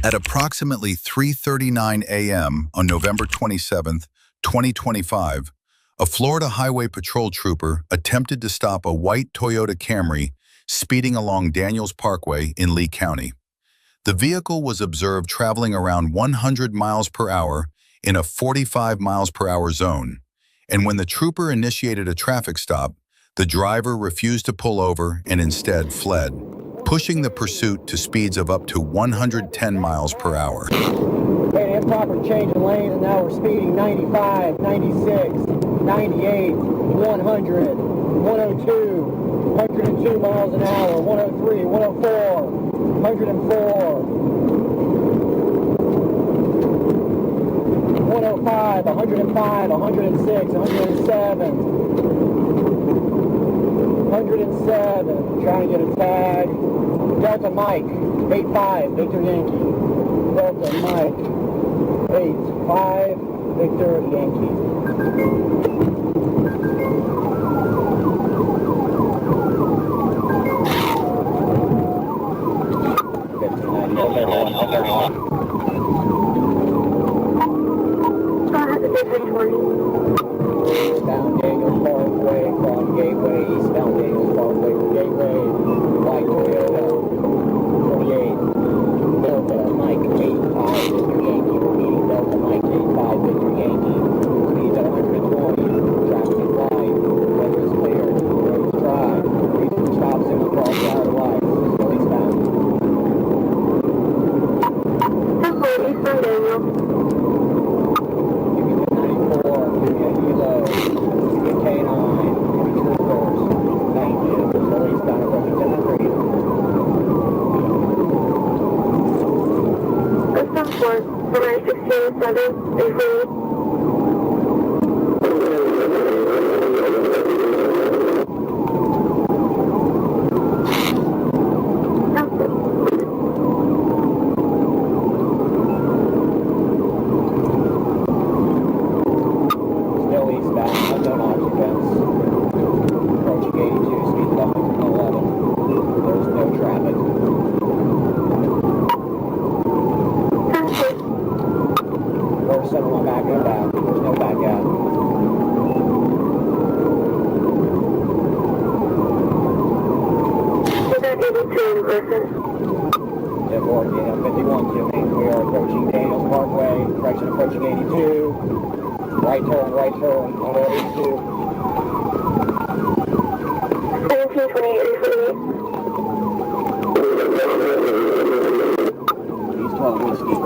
At approximately 3:39 a.m. on November 27, 2025, a Florida Highway Patrol trooper attempted to stop a white Toyota Camry speeding along Daniels Parkway in Lee County. The vehicle was observed traveling around 100 miles per hour in a 45 miles per hour zone, and when the trooper initiated a traffic stop, the driver refused to pull over and instead fled, pushing the pursuit to speeds of up to 110 miles per hour. Okay, improper change in lanes, and now we're speeding 95, 96, 98, 100, 102, 102 miles an hour, 103, 104, 104, 105, 105, 106, 107, 107, trying to get a tag. Delta Mike, 85, Victor Yankee. Delta Mike, 85, Victor Yankee. Eastbound Daniels Parkway from Gateway, eastbound Daniels Parkway from Gateway, white Toyota, 28, Delta Mike 85, Victor Yankee, repeating Delta Mike 85, Victor Yankee, speeds at 120, traffic is light, weather is clear, road is dry, reason stops him across our lights, still eastbound. Eastbound Daniels. Approaching 82, right turn, auto 82. 1728, East 12 Whiskey.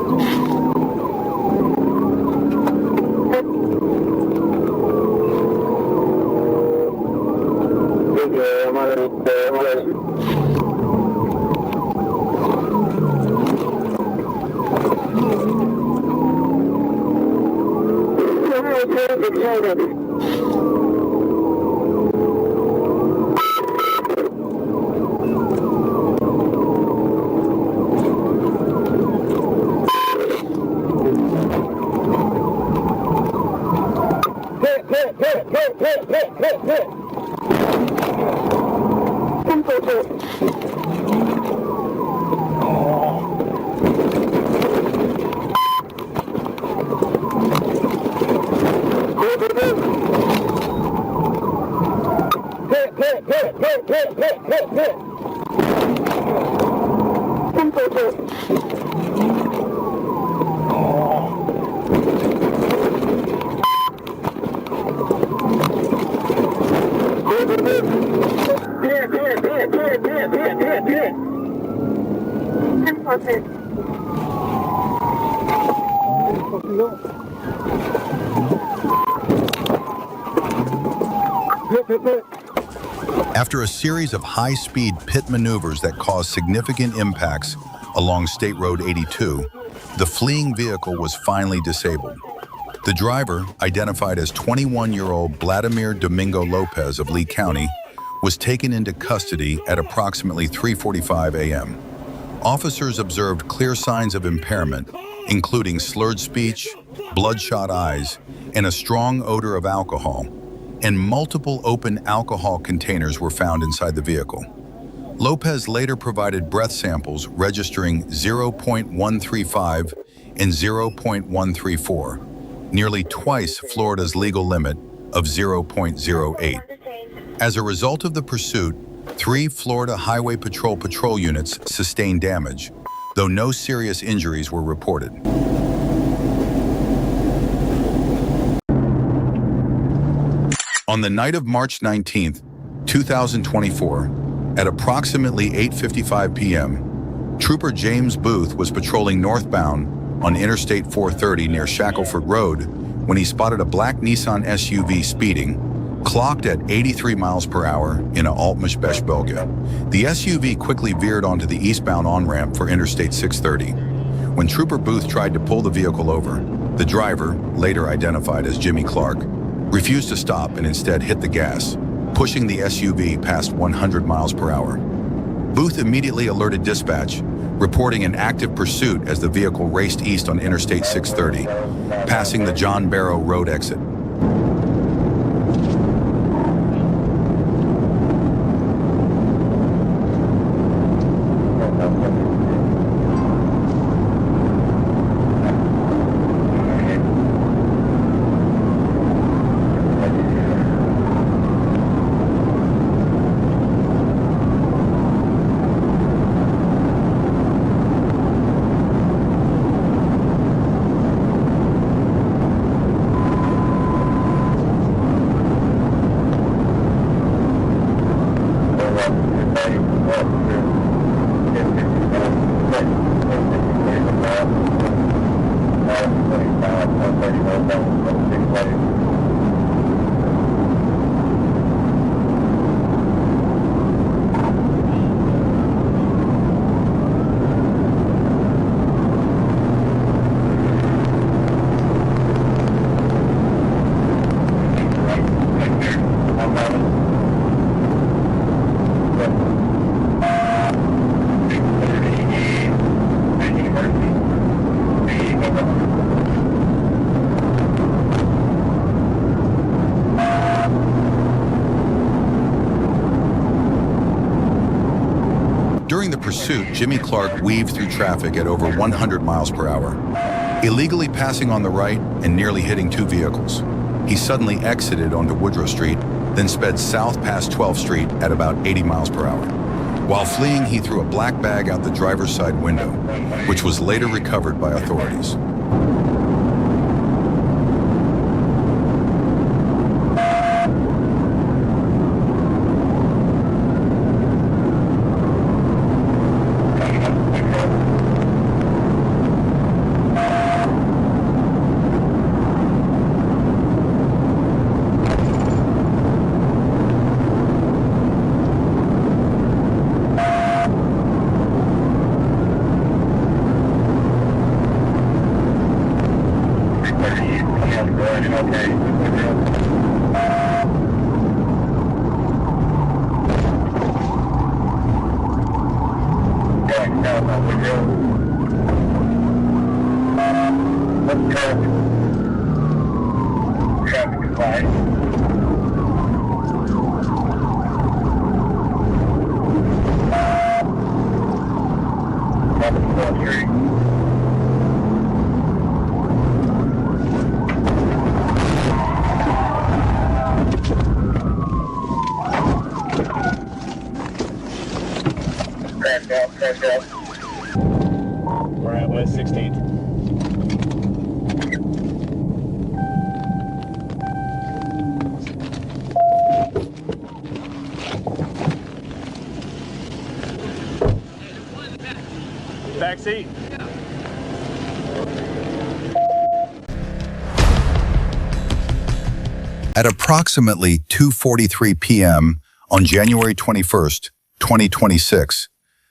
Hit. After a series of high-speed pit maneuvers that caused significant impacts along State Road 82, the fleeing vehicle was finally disabled. The driver, identified as 21-year-old Vladimir Domingo Lopez of Lee County, was taken into custody at approximately 3:45 a.m. Officers observed clear signs of impairment, including slurred speech, bloodshot eyes, and a strong odor of alcohol, and multiple open alcohol containers were found inside the vehicle. Lopez later provided breath samples registering 0.135 and 0.134, nearly twice Florida's legal limit of 0.08. As a result of the pursuit, 3 Florida Highway Patrol units sustained damage, though no serious injuries were reported. On the night of March 19, 2024, at approximately 8:55 p.m., Trooper James Booth was patrolling northbound on Interstate 430 near Shackelford Road when he spotted a black Nissan SUV speeding, clocked at 83 miles per hour in a Altmish-Besh Belga. The SUV quickly veered onto the eastbound on-ramp for Interstate 630. When Trooper Booth tried to pull the vehicle over, the driver, later identified as Jimmy Clark, refused to stop and instead hit the gas, pushing the SUV past 100 miles per hour. Booth immediately alerted dispatch, reporting an active pursuit as the vehicle raced east on Interstate 630, passing the John Barrow Road exit. During the pursuit, Jimmy Clark weaved through traffic at over 100 miles per hour, illegally passing on the right and nearly hitting 2 vehicles. He suddenly exited onto Woodrow Street, then sped south past 12th Street at about 80 miles per hour. While fleeing, he threw a black bag out the driver's side window, which was later recovered by authorities. We're at West 16th. Back seat. At approximately 2:43 p.m. on January 21st, 2026,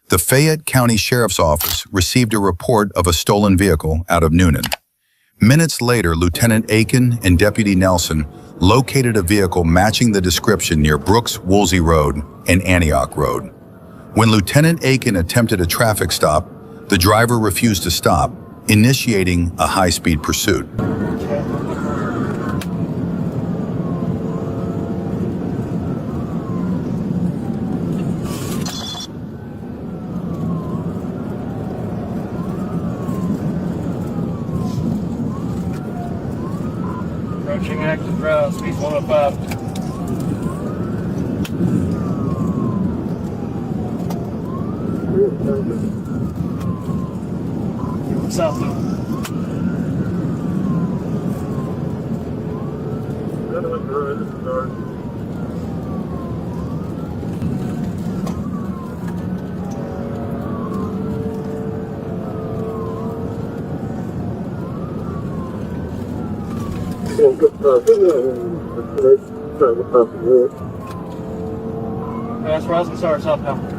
the Fayette County Sheriff's Office received a report of a stolen vehicle out of Newnan. Minutes later, Lieutenant Aiken and Deputy Nelson located a vehicle matching the description near Brooks-Woolsey Road and Antioch Road. When Lieutenant Aiken attempted a traffic stop, the driver refused to stop, initiating a high-speed pursuit. Approaching active route, speed 105. South of that's Rising Star southbound.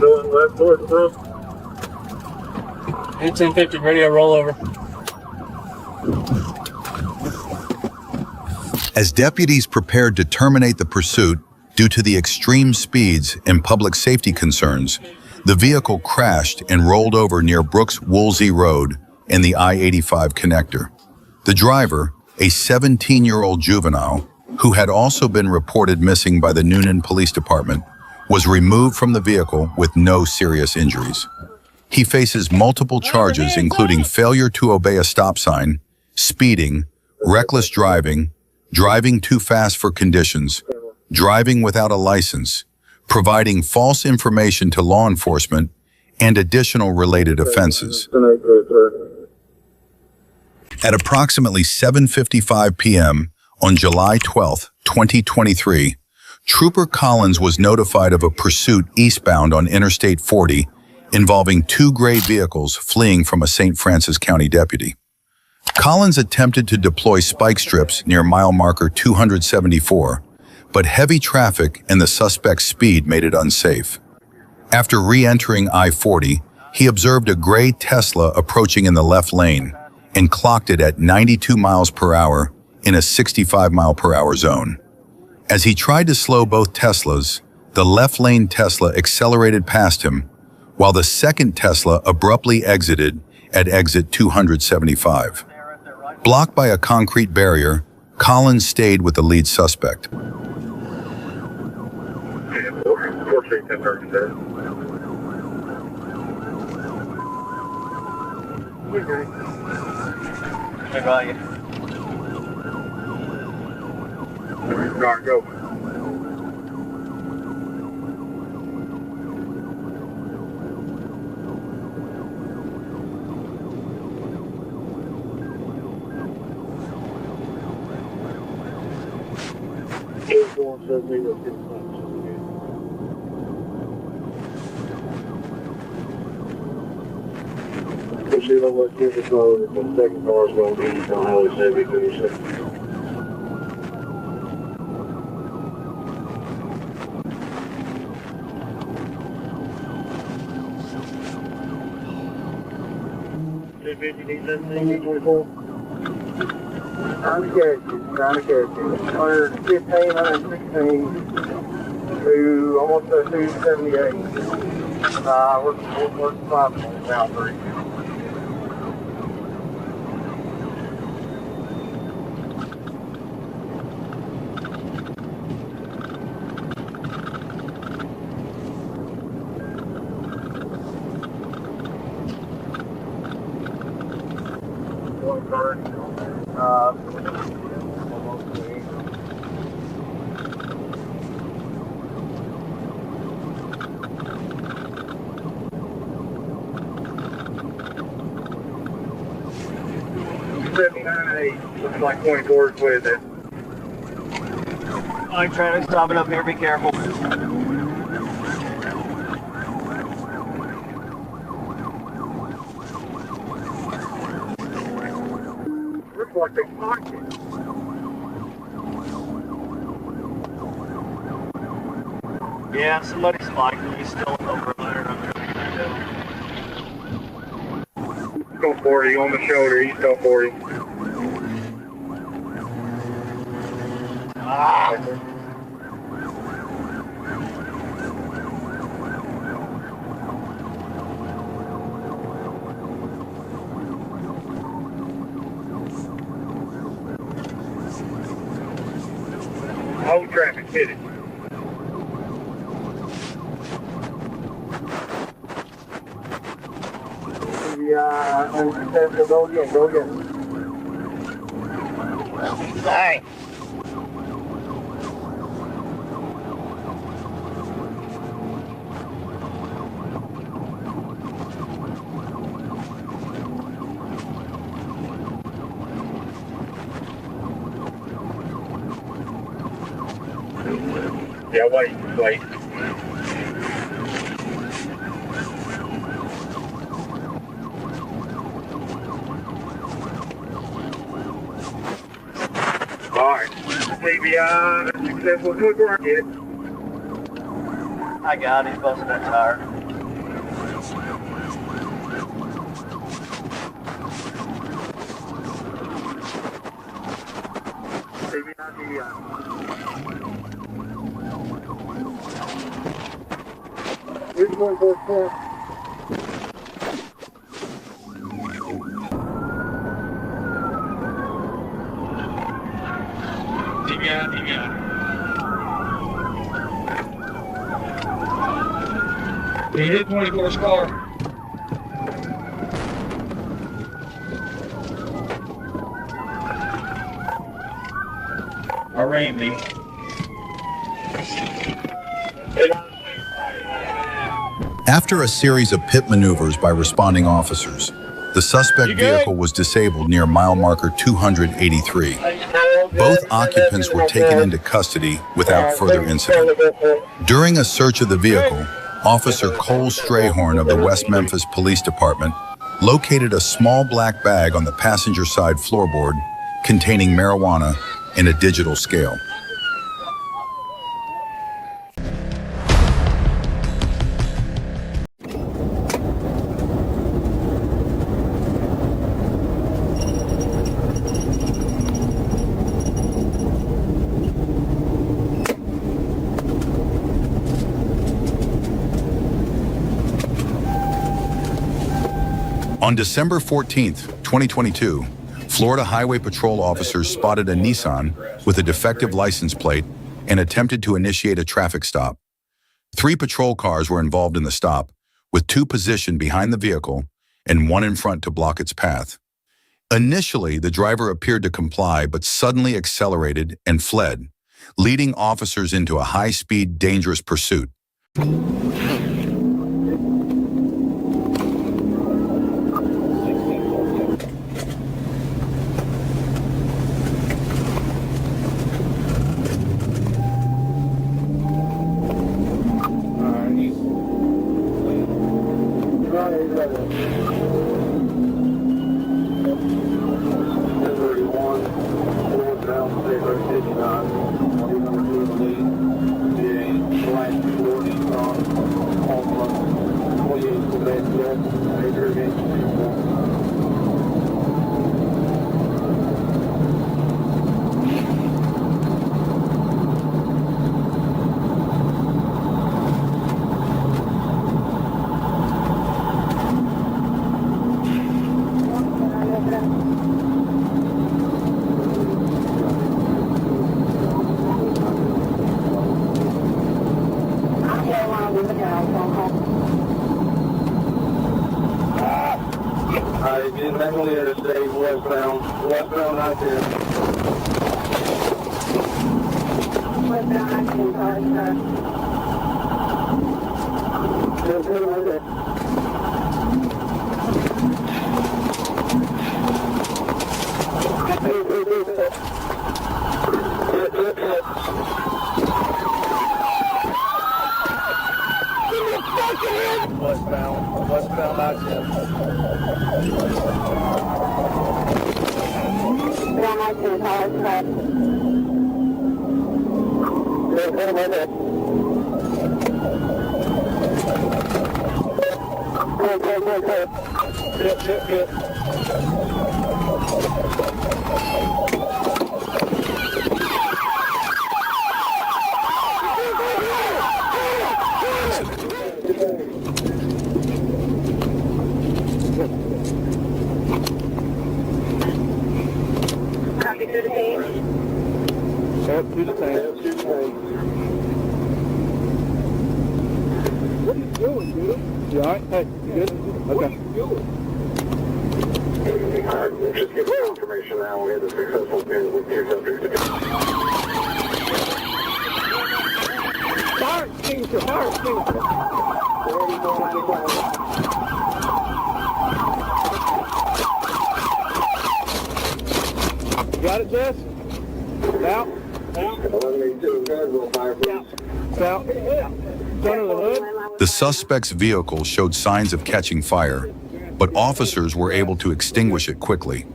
Going left towards front. 1050 radio rollover. As deputies prepared to terminate the pursuit due to the extreme speeds and public safety concerns, the vehicle crashed and rolled over near Brooks-Woolsey Road and the I-85 connector. The driver, a 17-year-old juvenile, who had also been reported missing by the Noonan Police Department, was removed from the vehicle with no serious injuries. He faces multiple charges, including failure to obey a stop sign, speeding, reckless driving, driving too fast for conditions, driving without a license, providing false information to law enforcement, and additional related offenses. At approximately 7:55 p.m. on July 12, 2023, Trooper Collins was notified of a pursuit eastbound on Interstate 40 involving two gray vehicles fleeing from a St. Francis County deputy. Collins attempted to deploy spike strips near mile marker 274, but heavy traffic and the suspect's speed made it unsafe. After re-entering I-40, he observed a gray Tesla approaching in the left lane and clocked it at 92 miles per hour in a 65 mile per hour zone. As he tried to slow both Teslas, the left lane Tesla accelerated past him, while the second Tesla abruptly exited at exit 275. Blocked by a concrete barrier, Collins stayed with the lead suspect. I got you. Go. See what gives us all the second car's going to be on Highway 70. Trying to catch you. 115, 116 to almost 278. We're 5 minutes now, 3. Looks like 24 is with it. I'm trying to stop it up here. Be careful. Looks like they parked it. Yeah, somebody's spiked. He's still over there. Go 40 on the shoulder, he's still 40. Ah! Whole traffic hit it. Go again, go again. Dang. Yeah, wait. Alright, CBI, successful good work, get it. I got it. He's busting that tire. Which one goes first? He hit 24's car. I ran me. After a series of pit maneuvers by responding officers, the suspect vehicle was disabled near mile marker 283. Both occupants were taken into custody without further incident. During a search of the vehicle, Officer Cole Strayhorn of the West Memphis Police Department located a small black bag on the passenger side floorboard containing marijuana and a digital scale. On December 14th, 2022, Florida Highway Patrol officers spotted a Nissan with a defective license plate and attempted to initiate a traffic stop. 3 patrol cars were involved in the stop, with 2 positioned behind the vehicle and 1 in front to block its path. Initially, the driver appeared to comply but suddenly accelerated and fled, leading officers into a high-speed, dangerous pursuit. Definitely at a state where Westbound I-10. Westbound I-10, car. Westbound I-10. Westbound I-10, car. Yep. Copy through the team. Yep, to the tank. What are you doing, dude? You alright? Hey, you good? Okay. Just give me confirmation now. We had a successful pin with two subjects. Fire extinguisher! Fire extinguisher! You got it, Jess? Out. 1182, guys, we'll fire, please. Out. Under the hood. The suspect's vehicle showed signs of catching fire, but officers were able to extinguish it quickly.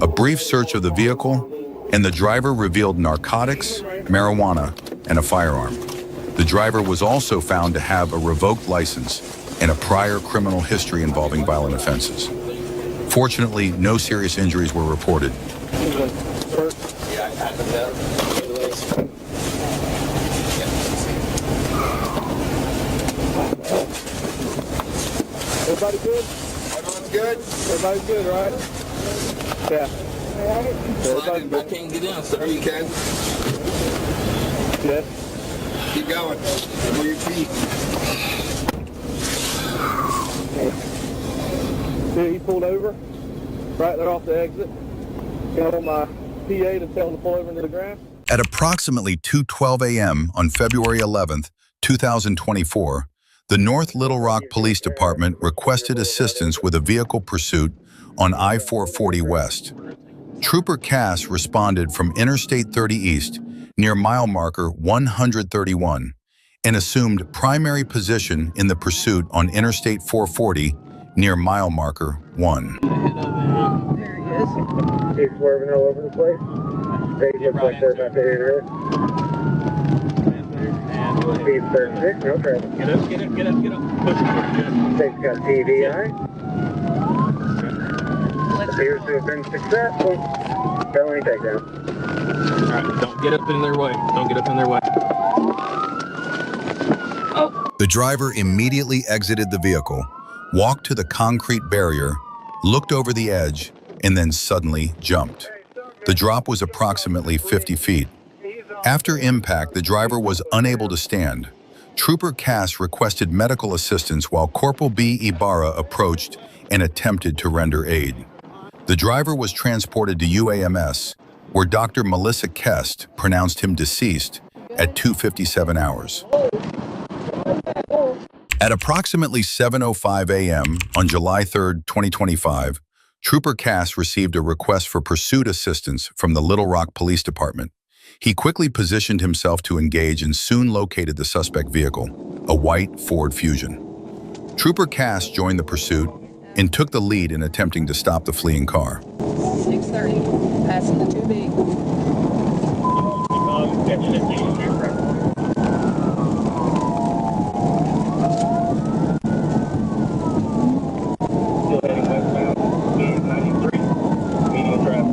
A brief search of the vehicle, and the driver revealed narcotics, marijuana, and a firearm. The driver was also found to have a revoked license and a prior criminal history involving violent offenses. Fortunately, no serious injuries were reported. Everybody good? Everyone's good? Everybody's good, right? Yeah. Everybody's I good. can't get in, sir. You can. Yes. Keep going. Move your feet. See, he pulled over right there off the exit. Got on my PA to tell him to pull over into the grass. At approximately 2:12 a.m. on February 11th, 2024, the North Little Rock Police Department requested assistance with a vehicle pursuit on I-440 West. Trooper Cass responded from Interstate 30 East near mile marker 131 and assumed primary position in the pursuit on Interstate 440 near mile marker 1. There he is. Keep swerving all over the place. They look like they're about to hit her. Speed 36, no traffic. Get up. Push it. State's got TVI. Appears to have been successful. Felony takedown. Alright, don't get up in their way. The driver immediately exited the vehicle, walked to the concrete barrier, looked over the edge, and then suddenly jumped. The drop was approximately 50 feet. After impact, the driver was unable to stand. Trooper Cass requested medical assistance while Corporal B. Ibarra approached and attempted to render aid. The driver was transported to UAMS, where Dr. Melissa Kest pronounced him deceased at 2:57 hours. At approximately 7:05 a.m. on July 3, 2025, Trooper Cass received a request for pursuit assistance from the Little Rock Police Department. He quickly positioned himself to engage and soon located the suspect vehicle, a white Ford Fusion. Trooper Cass joined the pursuit and took the lead in attempting to stop the fleeing car. 6:30, passing the 2B. Still heading westbound, 93, medium traffic.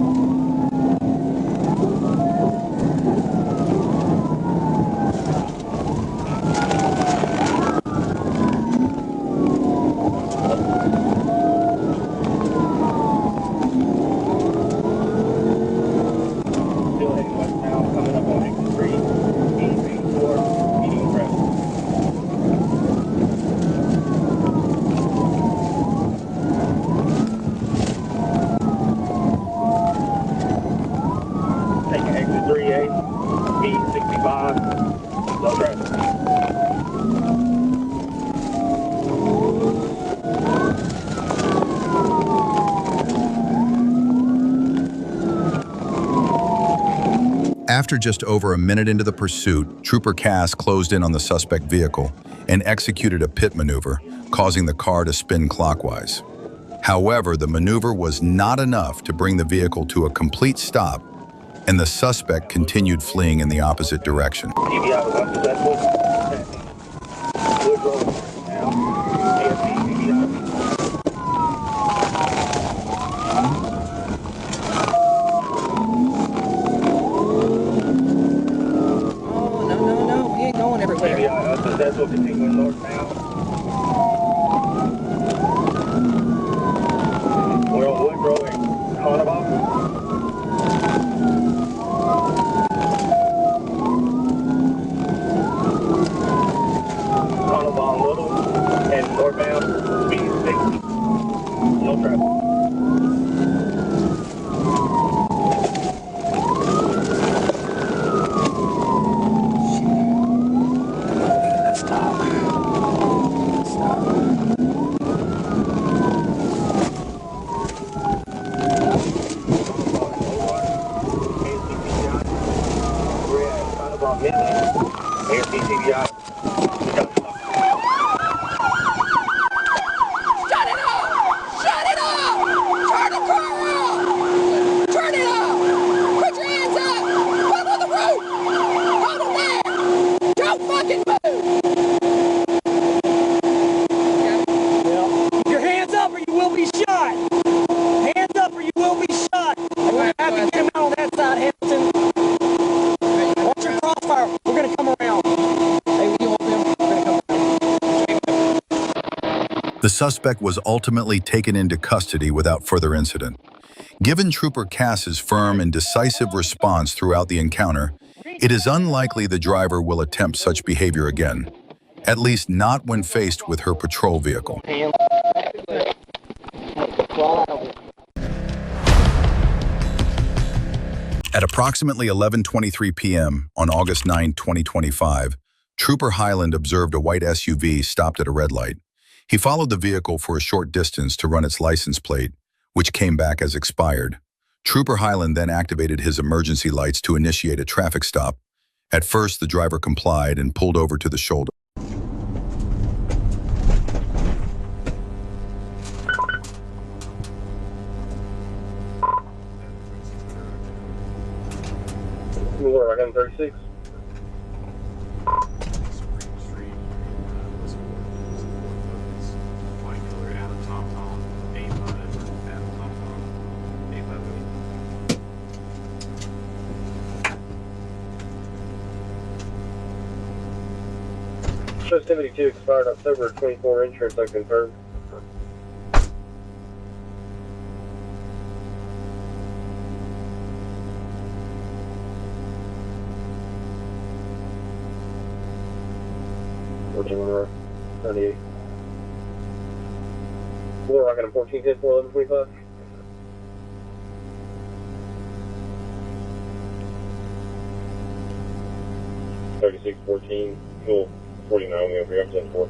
Still heading westbound, coming up on 83. After just over a minute into the pursuit, Trooper Cass closed in on the suspect vehicle and executed a pit maneuver, causing the car to spin clockwise. However, the maneuver was not enough to bring the vehicle to a complete stop, and the suspect continued fleeing in the opposite direction. Continuing northbound. We're on Woodrow and Carnival. Carnival Little and northbound, speed 60. No traffic. The suspect was ultimately taken into custody without further incident. Given Trooper Cass's firm and decisive response throughout the encounter, it is unlikely the driver will attempt such behavior again, at least not when faced with her patrol vehicle. At approximately 11:23 p.m. on August 9, 2025, Trooper Highland observed a white SUV stopped at a red light. He followed the vehicle for a short distance to run its license plate, which came back as expired. Trooper Highland then activated his emergency lights to initiate a traffic stop. At first, the driver complied and pulled over to the shoulder. We're like 36. Show 72 expired October 24 insurance unconfirmed. We're 98. We're rocking a 14 10 4 11 25. $36.14, fuel 49, we have represent 4.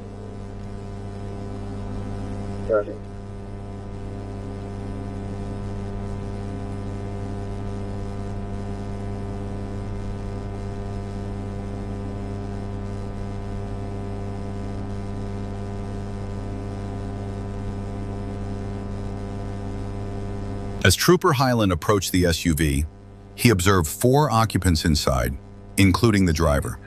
Gotcha. As Trooper Highland approached the SUV, he observed 4 occupants inside, including the driver.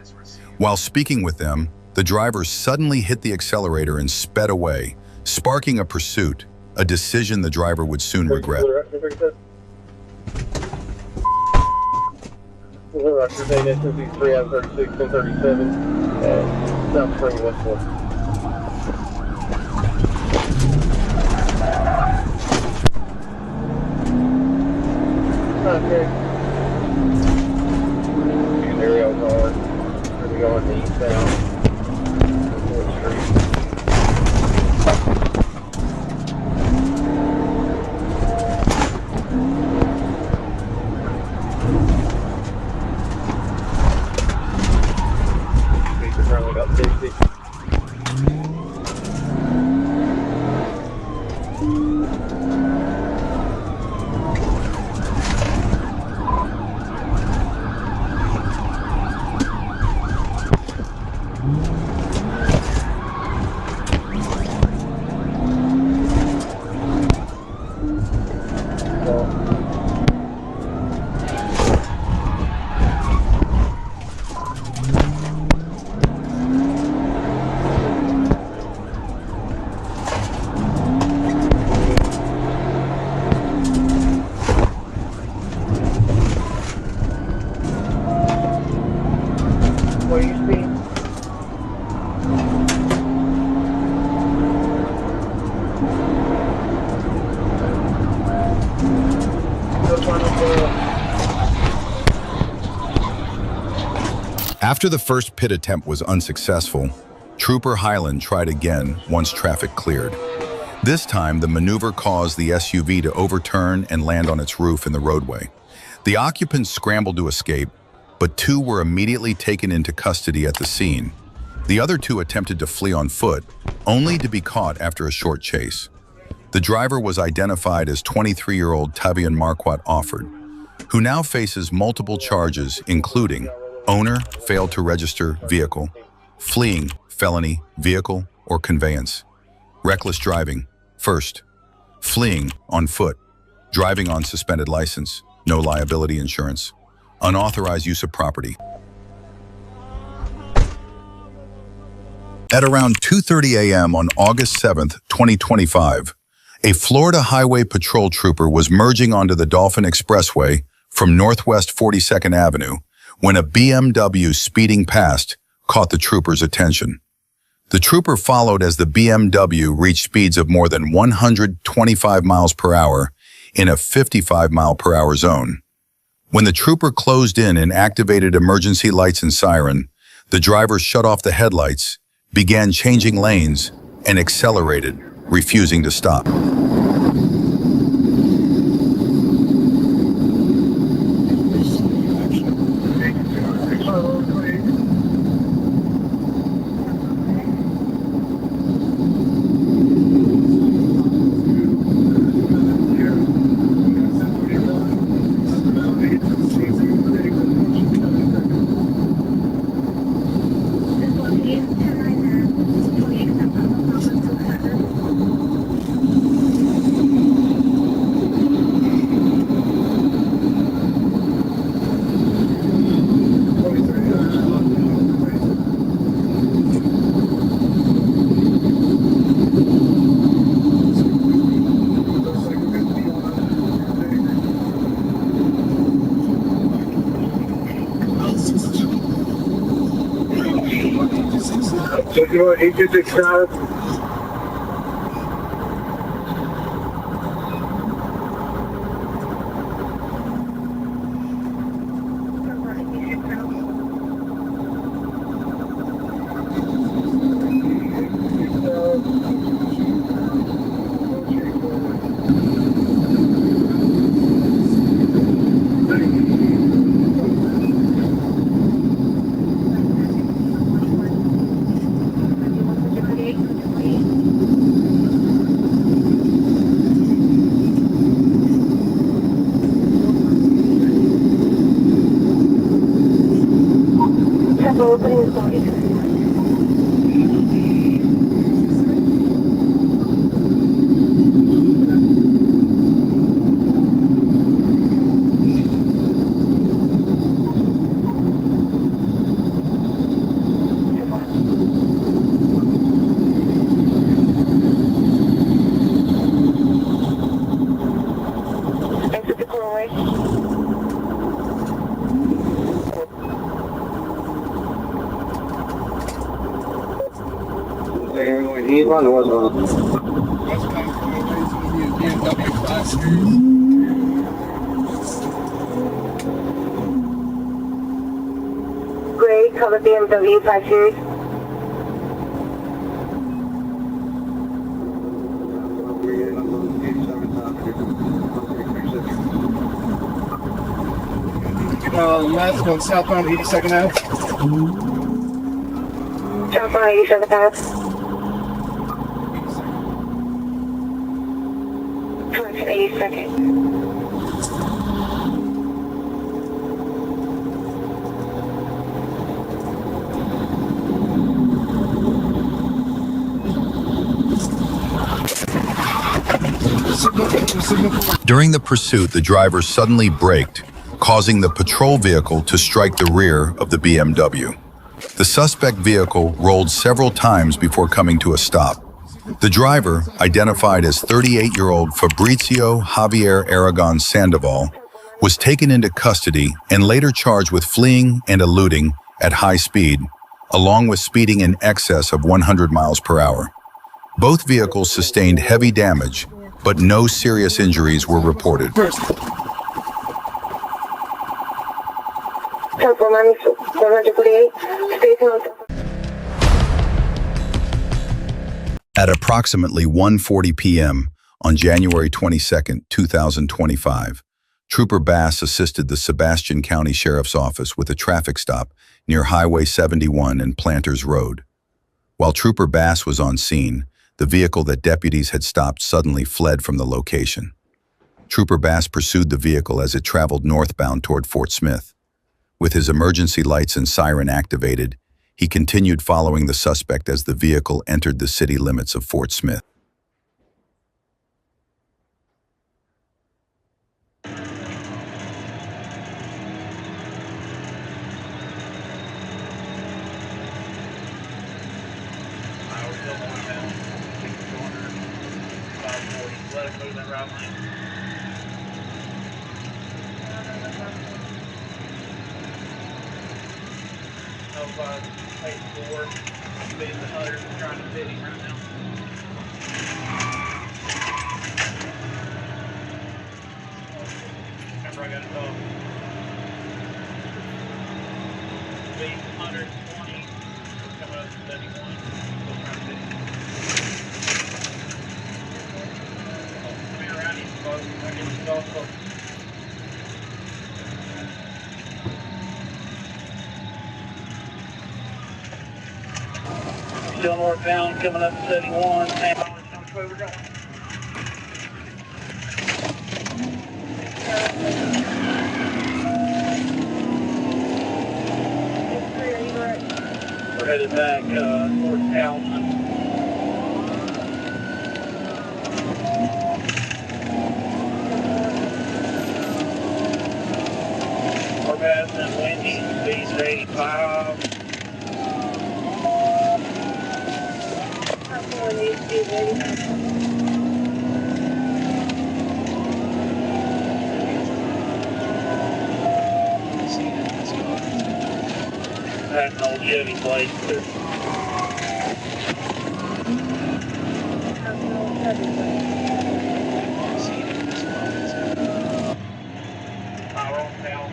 While speaking with them, the driver suddenly hit the accelerator and sped away, sparking a pursuit, a decision the driver would soon regret. We're Roger Dana, 263 out of 36, 1037, South Spring, Westwood. Okay. And aerial guard. We're going to eastbound. 4th Street. We're currently about 60. After the first pit attempt was unsuccessful, Trooper Highland tried again once traffic cleared. This time, the maneuver caused the SUV to overturn and land on its roof in the roadway. The occupants scrambled to escape, but 2 were immediately taken into custody at the scene. The other 2 attempted to flee on foot, only to be caught after a short chase. The driver was identified as 23-year-old Tavian Marquardt Offord, who now faces multiple charges, including owner, failed to register vehicle, fleeing, felony, vehicle, or conveyance, reckless driving, first, fleeing, on foot, driving on suspended license, no liability insurance, unauthorized use of property. At around 2:30 a.m. on August 7, 2025, a Florida Highway Patrol trooper was merging onto the Dolphin Expressway from Northwest 42nd Avenue when a BMW speeding past caught the trooper's attention. The trooper followed as the BMW reached speeds of more than 125 miles per hour in a 55-mile-per-hour zone. When the trooper closed in and activated emergency lights and siren, the driver shut off the headlights, began changing lanes, and accelerated, refusing to stop. So you want 856 He's on the one. Gray, color BMW 5 Series. Last one, southbound 82nd Ave. Southbound 87th Ave. 82nd. During the pursuit, the driver suddenly braked, causing the patrol vehicle to strike the rear of the BMW. The suspect vehicle rolled several times before coming to a stop. The driver, identified as 38-year-old Fabrizio Javier Aragon Sandoval, was taken into custody and later charged with fleeing and eluding at high speed, along with speeding in excess of 100 miles per hour. Both vehicles sustained heavy damage, but no serious injuries were reported. Telephone 748. Stay tuned. At approximately 1:40 p.m. on January 22, 2025, Trooper Bass assisted the Sebastian County Sheriff's Office with a traffic stop near Highway 71 and Planters Road. While Trooper Bass was on scene, the vehicle that deputies had stopped suddenly fled from the location. Trooper Bass pursued the vehicle as it traveled northbound toward Fort Smith. With his emergency lights and siren activated, he continued following the suspect as the vehicle entered the city limits of Fort Smith. Let it go to that right lane. Of 84, being the 100, trying to fit him right now. Remember, I got to talk. Being 120, coming up to 71, still trying to fit him. Come here around him, folks. I get the dog close. Still northbound, coming up to 71. Same which way we're going. We're headed back towards Alton. We're passing Wendy's, speeds are 85. That's an old Chevy plate. We're on town.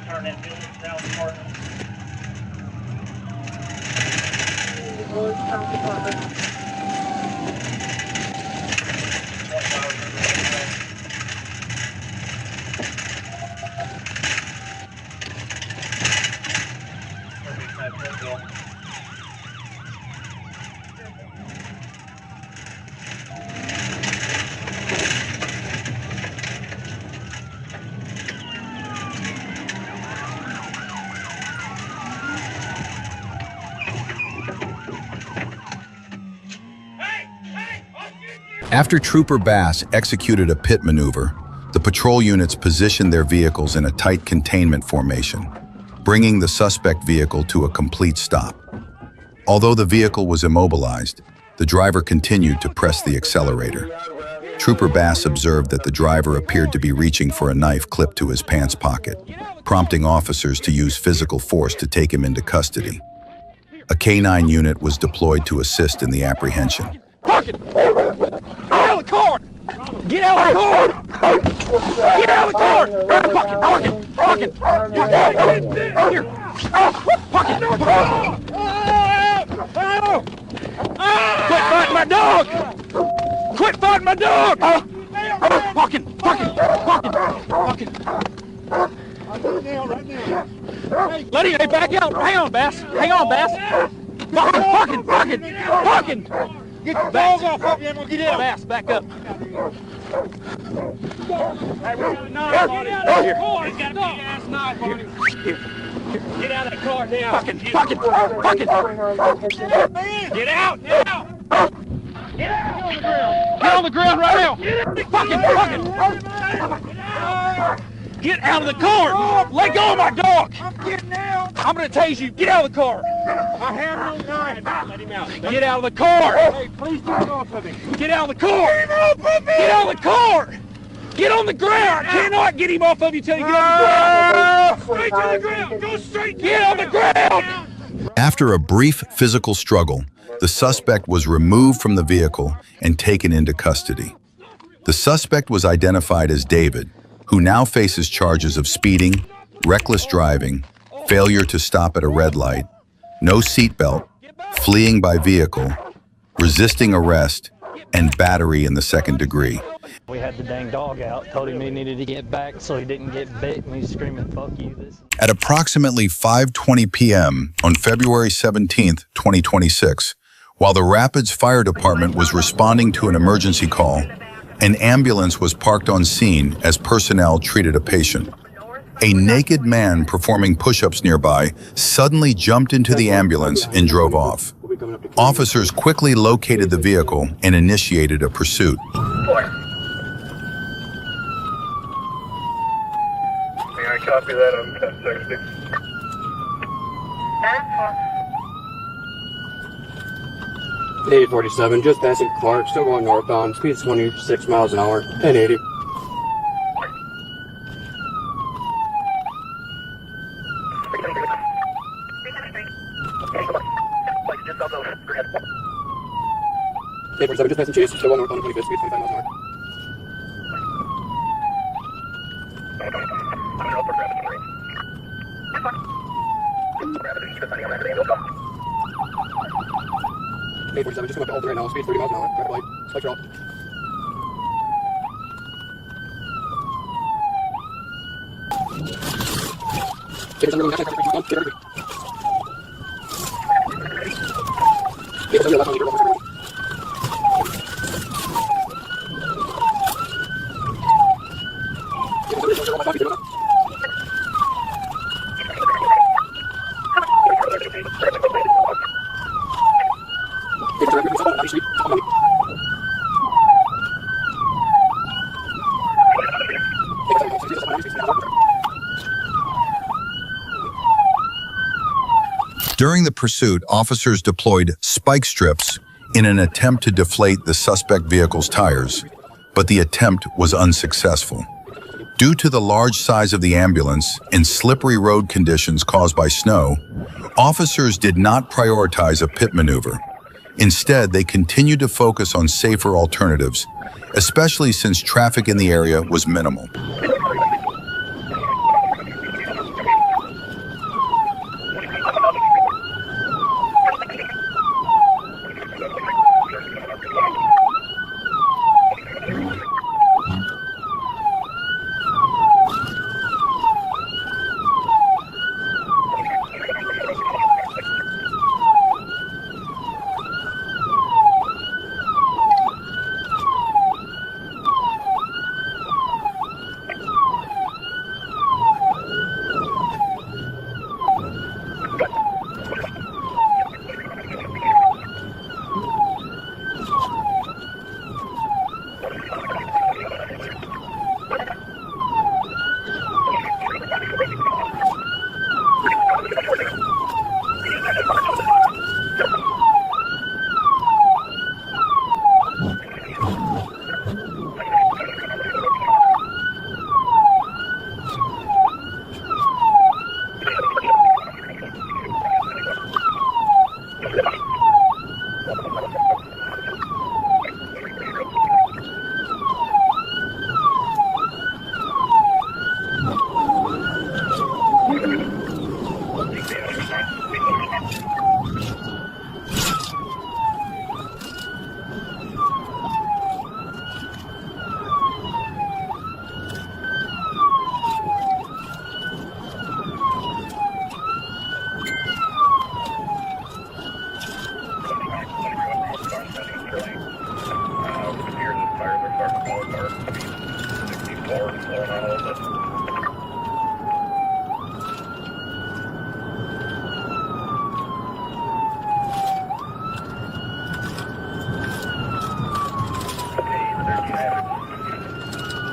Turn that building down the apartment. After Trooper Bass executed a pit maneuver, the patrol units positioned their vehicles in a tight containment formation, bringing the suspect vehicle to a complete stop. Although the vehicle was immobilized, the driver continued to press the accelerator. Trooper Bass observed that the driver appeared to be reaching for a knife clipped to his pants pocket, prompting officers to use physical force to take him into custody. A K-9 unit was deployed to assist in the apprehension. Park it! Get out of the car! Get out of the car! Get out of the car! Park it! Park it! Park it! Here! Park it! Quit fighting my dog! Quit fighting my dog! Park it! Park it! Park it! Park it! Let him back out! Hang on, Bass! Hang on, Bass! Park it! Park it! Park it! Get the dog off of you, I'm gonna get in. Bass, back up. Hey, we got a knife on him. Here. He's got a big ass knife on him. Here. Get out of that car now. Fucking. Get out, get out. Get out. Get on the ground right now. Fucking. Get out of the car. Let go of my dog. I'm getting out. I'm gonna tase you. Get out of the car. I have no knife. Let him out. Get out of the car. Hey, please get off of him. Get out of the car. Get him off of me. Get out of the car. Get on the ground. I cannot get him off of you till you get on the ground. Straight to the ground. Go straight to the ground. Get on the ground. After a brief physical struggle, the suspect was removed from the vehicle and taken into custody. The suspect was identified as David, who now faces charges of speeding, reckless driving, failure to stop at a red light, no seatbelt, fleeing by vehicle, resisting arrest, and battery in the second degree. We had the dang dog out, told him he needed to get back so he didn't get bit, and he's screaming, "Fuck you." At approximately 5:20 p.m. on February 17, 2026, while the Rapids Fire Department was responding to an emergency call, an ambulance was parked on scene as personnel treated a patient. A naked man performing push-ups nearby suddenly jumped into the ambulance and drove off. Officers quickly located the vehicle and initiated a pursuit. May I copy that on 1060? 847, just passing Clark, still going northbound, speed 26 miles an hour, 1080. Just passing Chase, still going northbound, 25th, speed 25 miles an hour. Just come up to Alton right now, speed 30 miles an hour, grab a light, select your alt. During the pursuit, officers deployed spike strips in an attempt to deflate the suspect vehicle's tires, but the attempt was unsuccessful. Due to the large size of the ambulance and slippery road conditions caused by snow, officers did not prioritize a pit maneuver. Instead, they continued to focus on safer alternatives, especially since traffic in the area was minimal.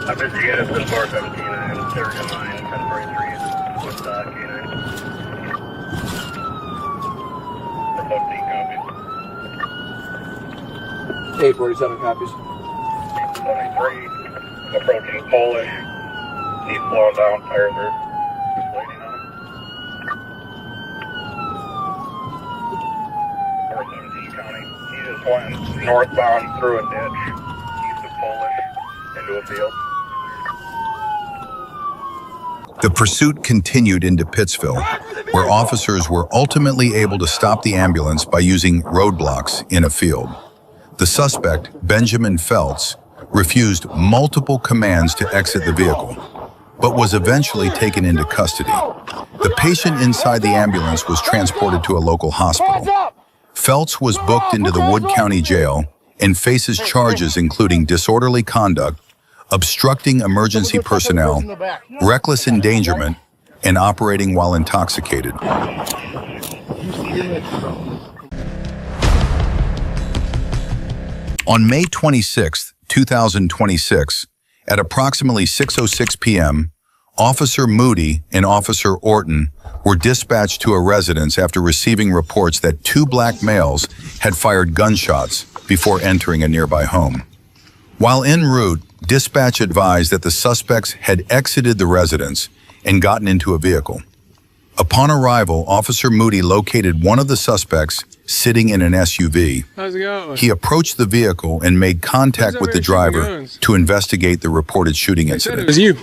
I'm busy units with 417 and Stereo 9, 1043 with K9. For 15 copies. 847 copies. 23, approaching Polish. He's slowing down, tires are waiting on him. pointing northbound through a ditch, east of Polish, into a field. The pursuit continued into Pittsville, where officers were ultimately able to stop the ambulance by using roadblocks in a field. The suspect, Benjamin Feltz, refused multiple commands to exit the vehicle, but was eventually taken into custody. The patient inside the ambulance was transported to a local hospital. Feltz was booked into the Wood County Jail and faces charges including disorderly conduct, obstructing emergency personnel, reckless endangerment, and operating while intoxicated. On May 26, 2026, at approximately 6:06 p.m., Officer Moody and Officer Orton were dispatched to a residence after receiving reports that 2 black males had fired gunshots before entering a nearby home. While en route, dispatch advised that the suspects had exited the residence and gotten into a vehicle. Upon arrival, Officer Moody located one of the suspects sitting in an SUV. How's it going? He approached the vehicle and made contact with the driver to investigate the reported shooting incident. It was you.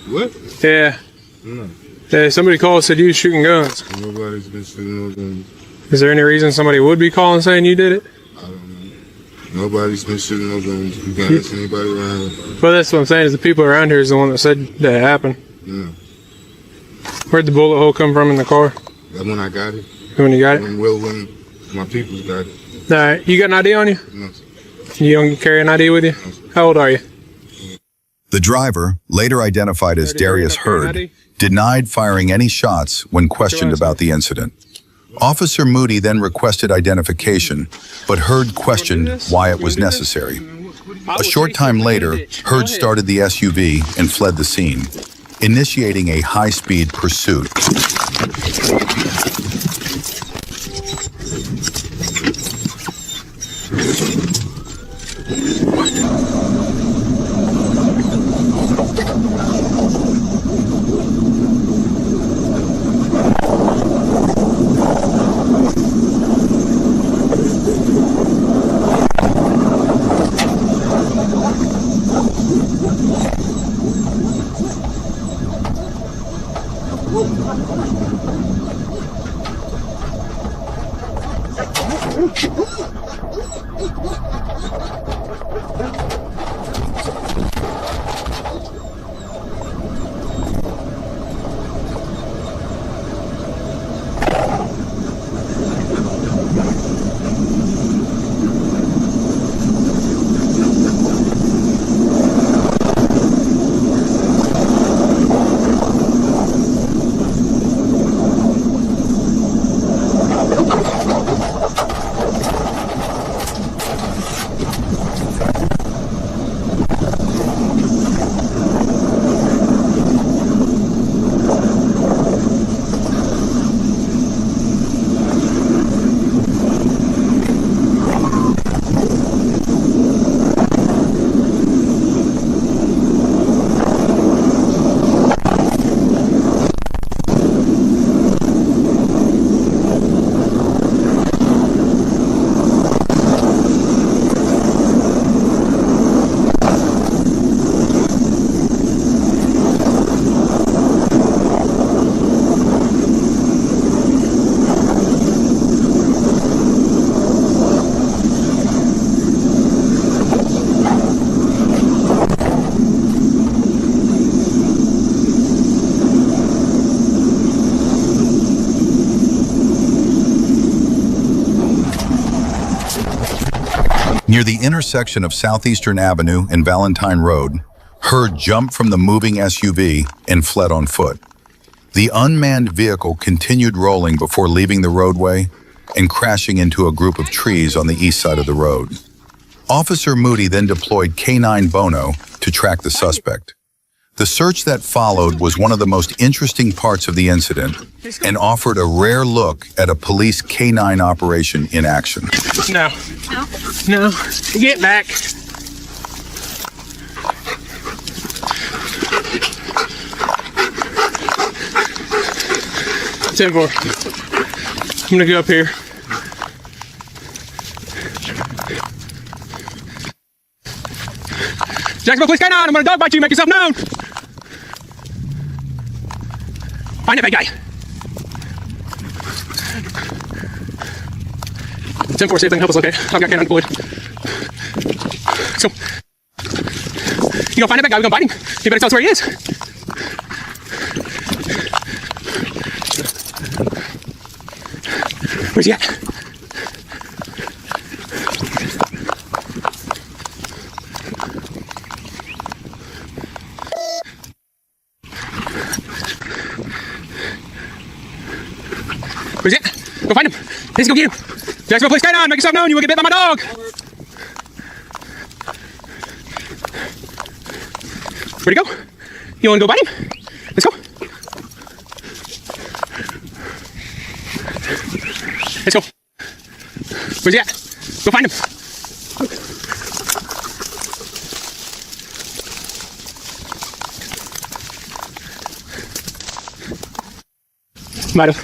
What? Yeah. No. Yeah, somebody called and said you was shooting guns. Nobody's been shooting no guns. Is there any reason somebody would be calling saying you did it? I don't know. Nobody's been shooting no guns. You can't ask anybody around here. Well, that's what I'm saying, is the people around here is the one that said that happened. Yeah. Where'd the bullet hole come from in the car? That when I got it. When you got it? When my people's got it. Alright, you got an ID on you? No, sir. You don't carry an ID with you? No, sir. How old are you? The driver, later identified as Darius Hurd, denied firing any shots when questioned about the incident. Officer Moody then requested identification, but Hurd questioned why it was necessary. A short time later, Hurd started the SUV and fled the scene, initiating a high-speed pursuit. Near the intersection of Southeastern Avenue and Valentine Road, Hurd jumped from the moving SUV and fled on foot. The unmanned vehicle continued rolling before leaving the roadway and crashing into a group of trees on the east side of the road. Officer Moody then deployed K9 Bono to track the suspect. The search that followed was one of the most interesting parts of the incident and offered a rare look at a police K9 operation in action. No. No. Get back. I'm gonna go up here. Jacksonville Police K-9, I'm gonna dog bite you, make yourself known. Find that bad guy. 10-4, see if they can help us locate. I've got K-9 deployed. So, you gonna find that bad guy, we're gonna bite him. You better tell us where he is. Where's he at? Where's he at? Go find him. Let's go get him. Jacksonville Police K-9, make yourself known. You will get bit by my dog. Where'd he go? You want to go bite him? Let's go. Let's go. Where's he at? Go find him. Might have.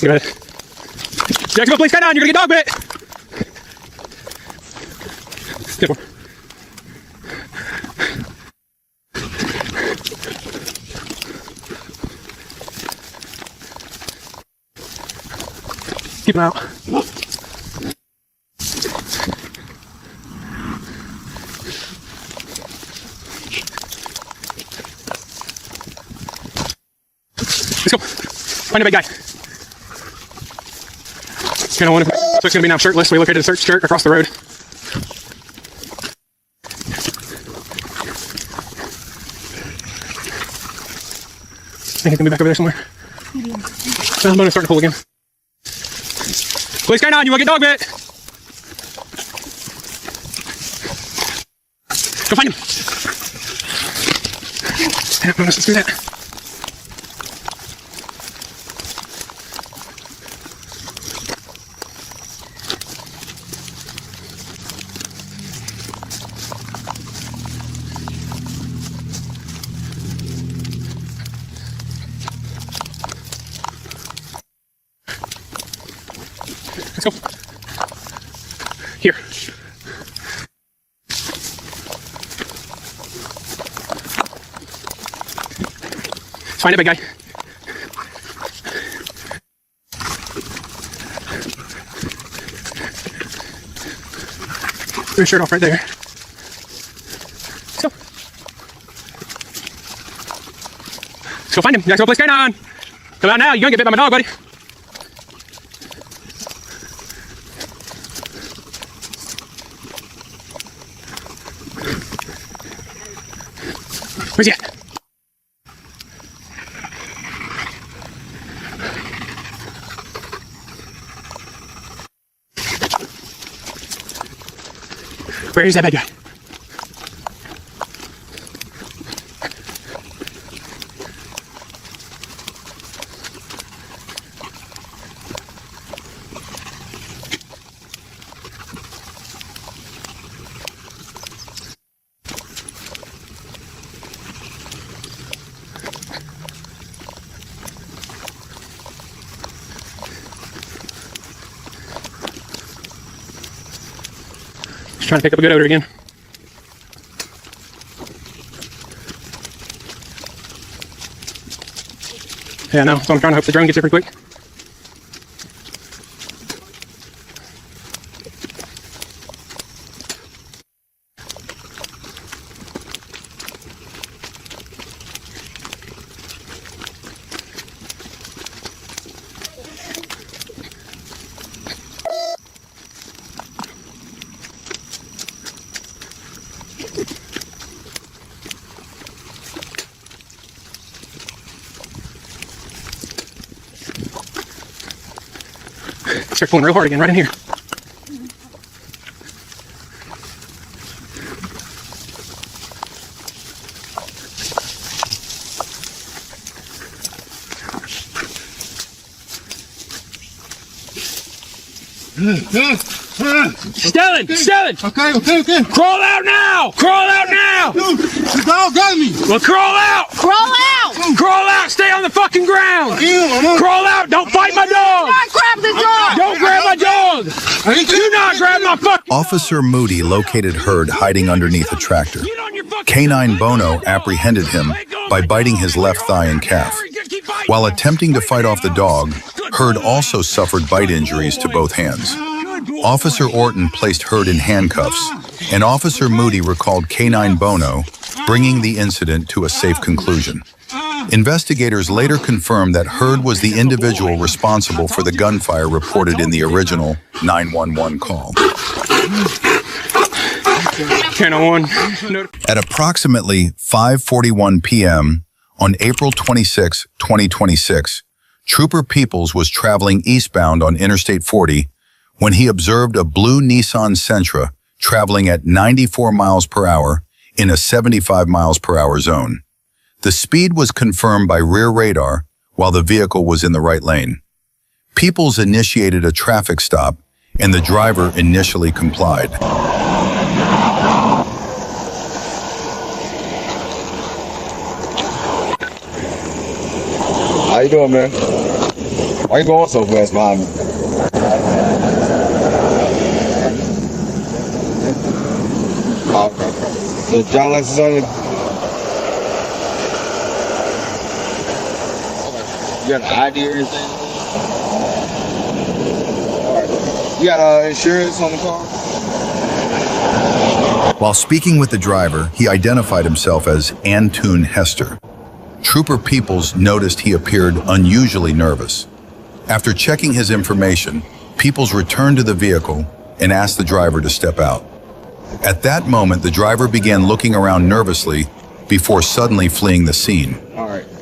Go ahead. Jacksonville Police K-9, you're gonna get dog bit. Step one. Keep him out. Let's go. Find a big guy. So it's going to be now shirtless. We located a search shirt across the road. I think he's going to be back over there somewhere. I'm going to start to pull again. Police K-9, you want to get dog bit? Go find him. Let's do that. Let's go. Here. Let's find a big guy. Put your shirt off right there. Let's go. Let's go find him. Jacksonville Police K-9. Come out now. You're going to get bit by my dog, buddy. Where's he at? Where is that bad guy? Just trying to pick up a good odor again. Yeah, no, so I'm trying to hope the drone gets here pretty quick. Start pulling real hard again, right in here. Stellan! Okay. Crawl out now! Crawl out now! Dude, the dog got me. Well, crawl out! Crawl out! Crawl out. Stay on the fucking ground. Crawl out. Don't fight my dog. Grab the dog. Don't grab my dog. Do not grab my fucking. Officer Moody located Hurd hiding underneath a tractor. Canine Bono apprehended him by biting his left thigh and calf. While attempting to fight off the dog, Hurd also suffered bite injuries to both hands. Officer Orton placed Hurd in handcuffs, and Officer Moody recalled Canine Bono, bringing the incident to a safe conclusion. Investigators later confirmed that Hurd was the individual responsible for the gunfire reported in the original 911 call. At approximately 5:41 p.m. on April 26, 2026, Trooper Peoples was traveling eastbound on Interstate 40 when he observed a blue Nissan Sentra traveling at 94 miles per hour in a 75 miles per hour zone. The speed was confirmed by rear radar while the vehicle was in the right lane. Peoples initiated a traffic stop, and the driver initially complied. How you doing, man? Why you going so fast behind me? Okay. The driver's license on you? You got an ID or anything? Alright. You got insurance on the car? While speaking with the driver, he identified himself as Antoon Hester. Trooper Peoples noticed he appeared unusually nervous. After checking his information, Peoples returned to the vehicle and asked the driver to step out. At that moment, the driver began looking around nervously before suddenly fleeing the scene.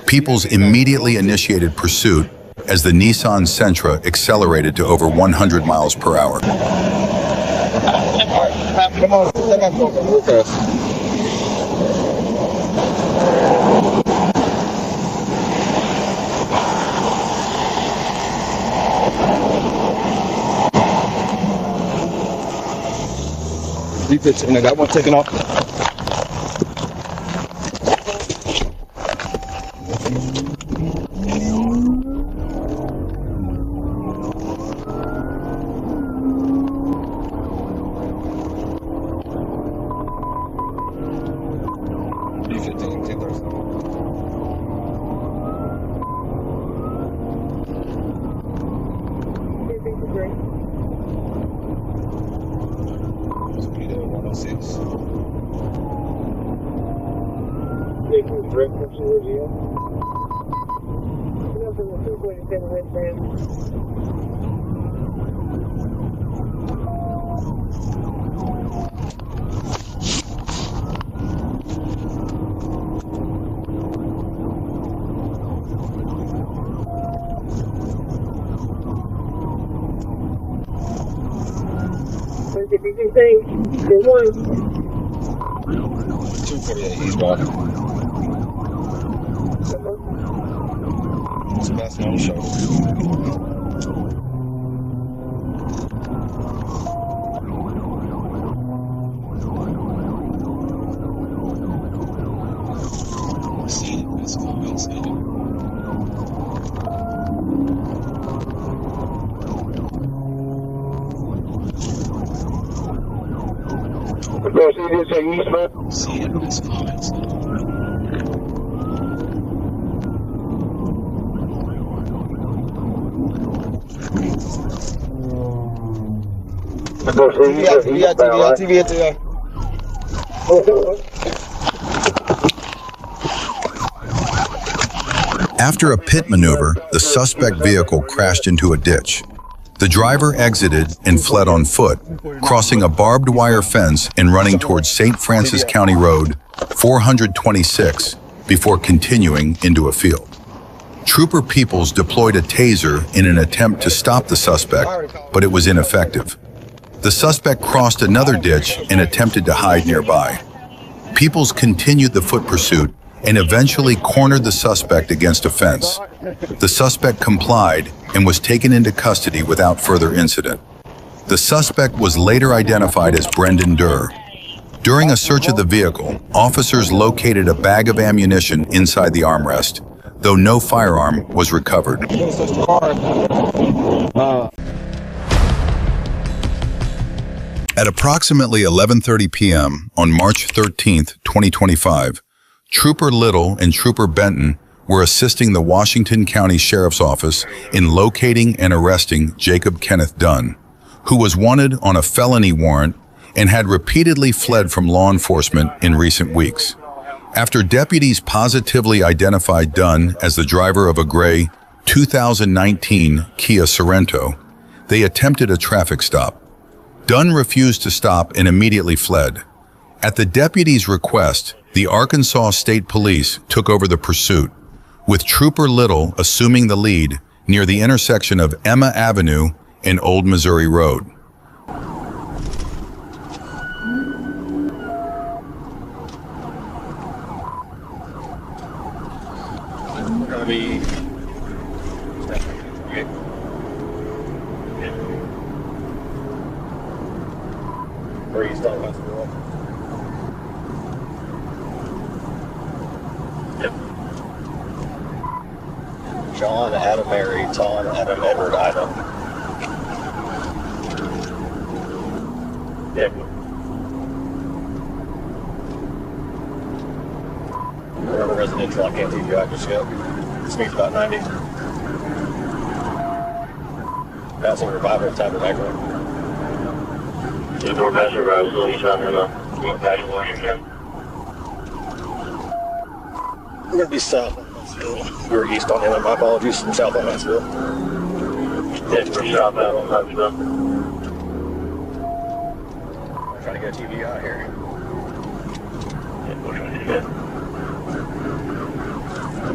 Peoples immediately initiated pursuit as the Nissan Sentra accelerated to over 100 miles per hour. Come on, step up, move fast. D-pitch, and I got one taken off. Good one. 248 eastbound. Sebastian on the shoulder. See it in his comments. TV at the After a pit maneuver, the suspect vehicle crashed into a ditch. The driver exited and fled on foot, crossing a barbed wire fence and running towards St. Francis County Road 426 before continuing into a field. Trooper Peoples deployed a taser in an attempt to stop the suspect, but it was ineffective. The suspect crossed another ditch and attempted to hide nearby. Peoples continued the foot pursuit and eventually cornered the suspect against a fence. The suspect complied and was taken into custody without further incident. The suspect was later identified as Brendan Durr. During a search of the vehicle, officers located a bag of ammunition inside the armrest, though no firearm was recovered. At approximately 11:30 p.m. on March 13, 2025, Trooper Little and Trooper Benton were assisting the Washington County Sheriff's Office in locating and arresting Jacob Kenneth Dunn, who was wanted on a felony warrant and had repeatedly fled from law enforcement in recent weeks. After deputies positively identified Dunn as the driver of a gray 2019 Kia Sorento, they attempted a traffic stop. Dunn refused to stop and immediately fled. At the deputies' request, the Arkansas State Police took over the pursuit, with Trooper Little assuming the lead near the intersection of Emma Avenue and Old Missouri Road. Gonna be where you start with the door. Yep. John, Adam, Mary, Tom, Adam, Edward, Ida. Yep. Whatever residential, I can't leave you address yet. This means about 90. Passing Revival Tabernacle. The door past Revival, east on the Passion Washington. We're going to be south on Huntsville. We were east on Inland, my apologies, from south on Huntsville. Yeah, we're south out on Huntsville. I'm trying to get a TV out here. Yeah, we're trying to do that.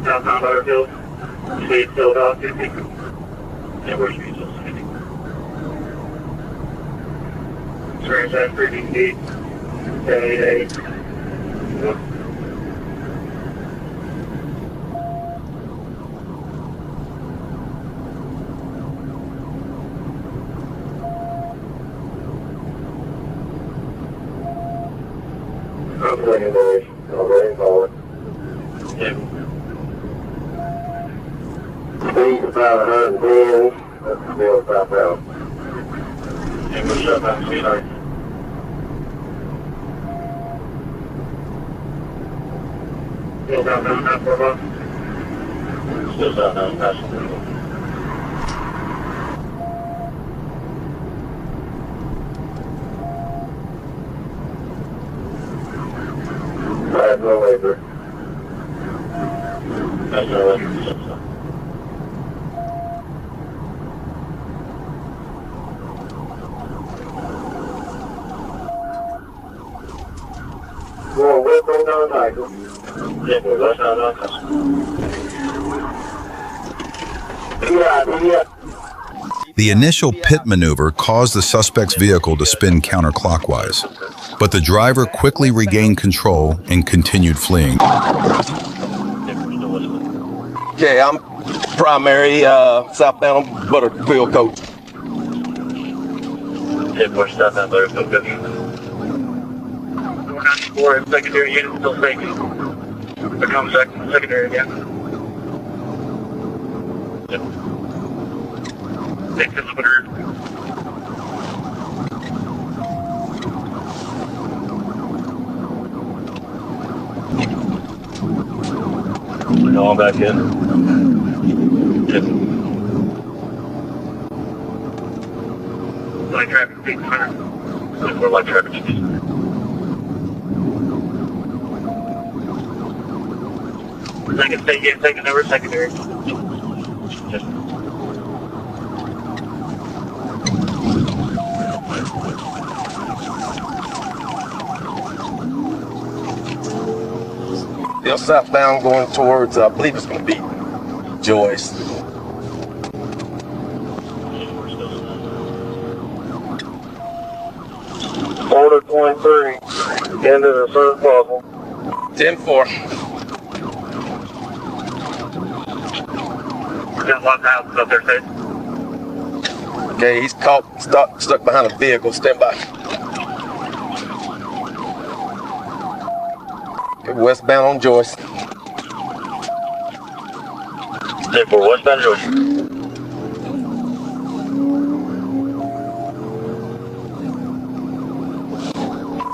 Downtown Butterfield, State Philadelphia. Yeah, we're Street Society. Experience that 3D feet, 788. Okay, boys. I'll go forward. Yeah. Speed about 110. That's still southbound. Yeah, we're southbound speed line. Still southbound now for a month? Still southbound passenger. That's no labor. That's no labor. Well, we're going down Tiger. Yeah, we're going down Tiger. Yeah. The initial pit maneuver caused the suspect's vehicle to spin counterclockwise, but the driver quickly regained control and continued fleeing. Okay, I'm primary southbound Butterfield coach. Yeah, we're southbound Butterfield coach. 494 and secondary unit still safety. Become secondary again. Yep. 6 kilometers. We're going back in. Yep. Light traffic speed 100. We're light traffic speed. Second state unit taking over secondary. Yep. Still southbound going towards, I believe it's going to be Joyce. Order 23, into the third puzzle. 10-4. We've got lots of houses up there, State. Okay, he's caught, stuck behind a vehicle. Stand by. Okay, westbound on Joyce. 10-4, westbound Joyce.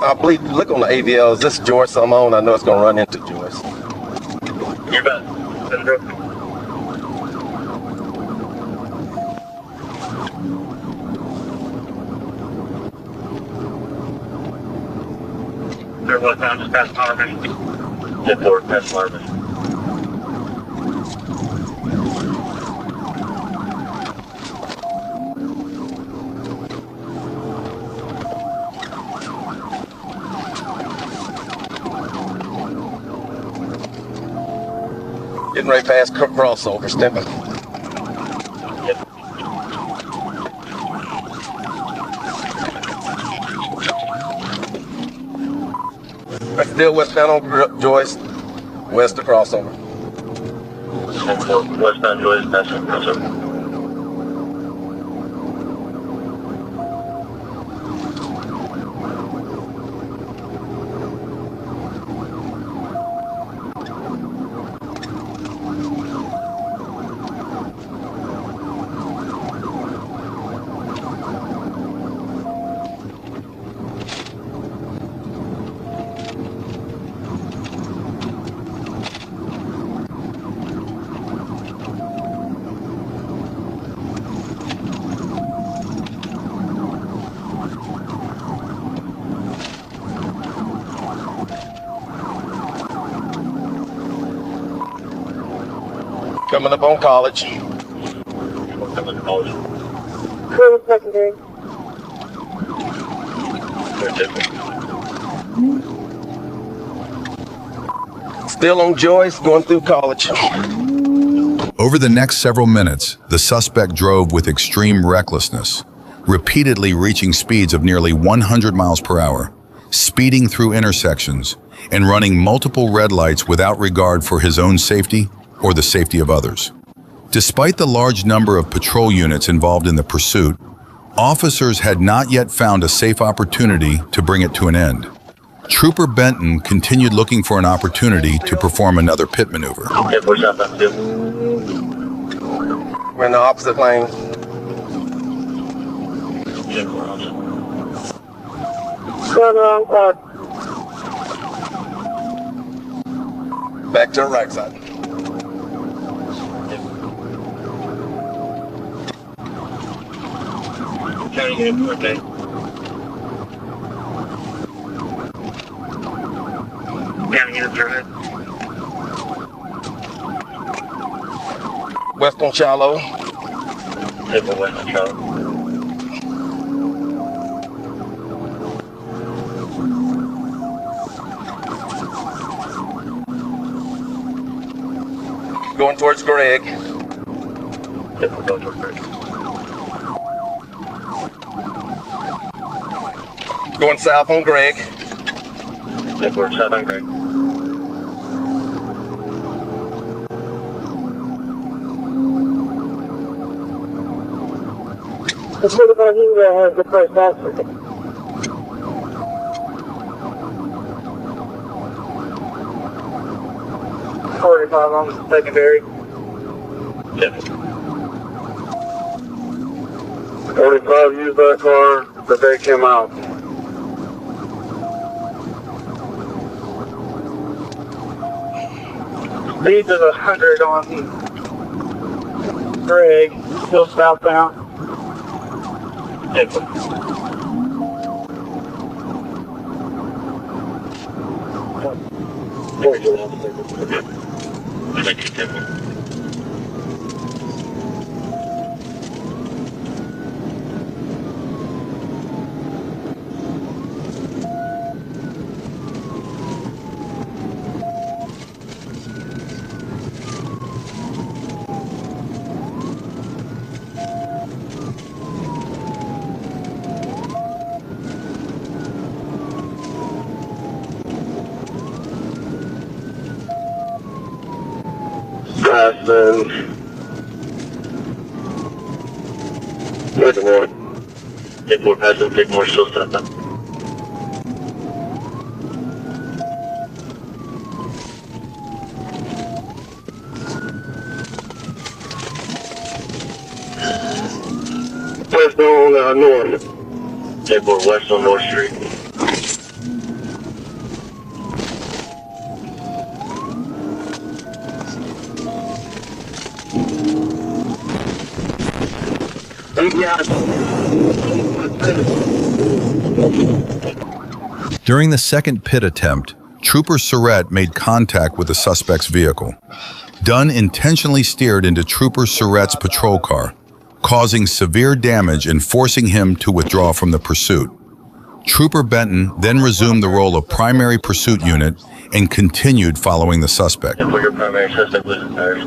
I believe, look on the AVL, is this Joyce I'm on? I know it's going to run into Joyce. You're back. 10-4. They're westbound, just past Marvin. 10-4, past Marvin. Getting right past crossover, stepping. Still westbound on Joyce, west of crossover. 10-4, westbound Joyce, passing crossover. Coming up on College. Coming to College. Clear secondary. Still on Joyce, going through College. Over the next several minutes, the suspect drove with extreme recklessness, repeatedly reaching speeds of nearly 100 miles per hour, speeding through intersections, and running multiple red lights without regard for his own safety or the safety of others. Despite the large number of patrol units involved in the pursuit, officers had not yet found a safe opportunity to bring it to an end. Trooper Benton continued looking for an opportunity to perform another pit maneuver. We're in the opposite lane. Going wrong side. Back to the right side. County game, okay. County units are ahead. West on Shallow. Table west on Charlotte. Going towards Greg. Table going towards Greg. Going south on Greg. Table south on Greg. It's what about you has the first password? On the secondary. Yep. 45 used that car, but they came out. Speeds of 100 on Greg, still southbound. Yep. Thank you, Tim. Then, Take more. Take more passive, take more still step up. on north. 10-4 west on North Street. During the second pit attempt, Trooper Surratt made contact with the suspect's vehicle. Dunn intentionally steered into Trooper Surratt's patrol car, causing severe damage and forcing him to withdraw from the pursuit. Trooper Benton then resumed the role of primary pursuit unit and continued following the suspect. And for your primary suspect was tires.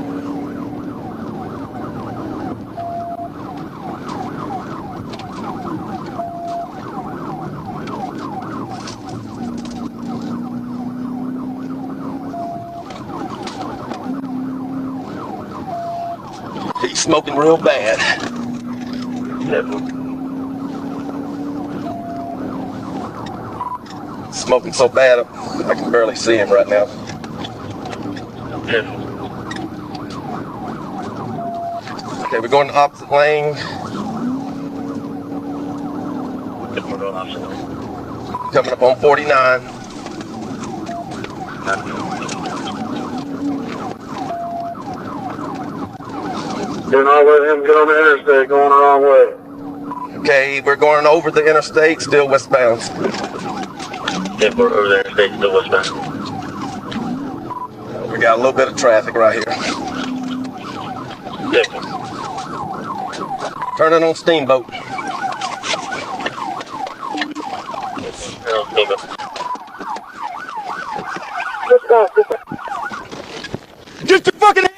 He's smoking real bad. Smoking so bad, I can barely see him right now. Okay, we're going the opposite lane. Coming up on 49. Do not let him get on the interstate going the wrong way. Okay, we're going over the interstate, still westbound. Yeah, we're over the interstate, still westbound. We got a little bit of traffic right here. Yeah. Turning on Steamboat.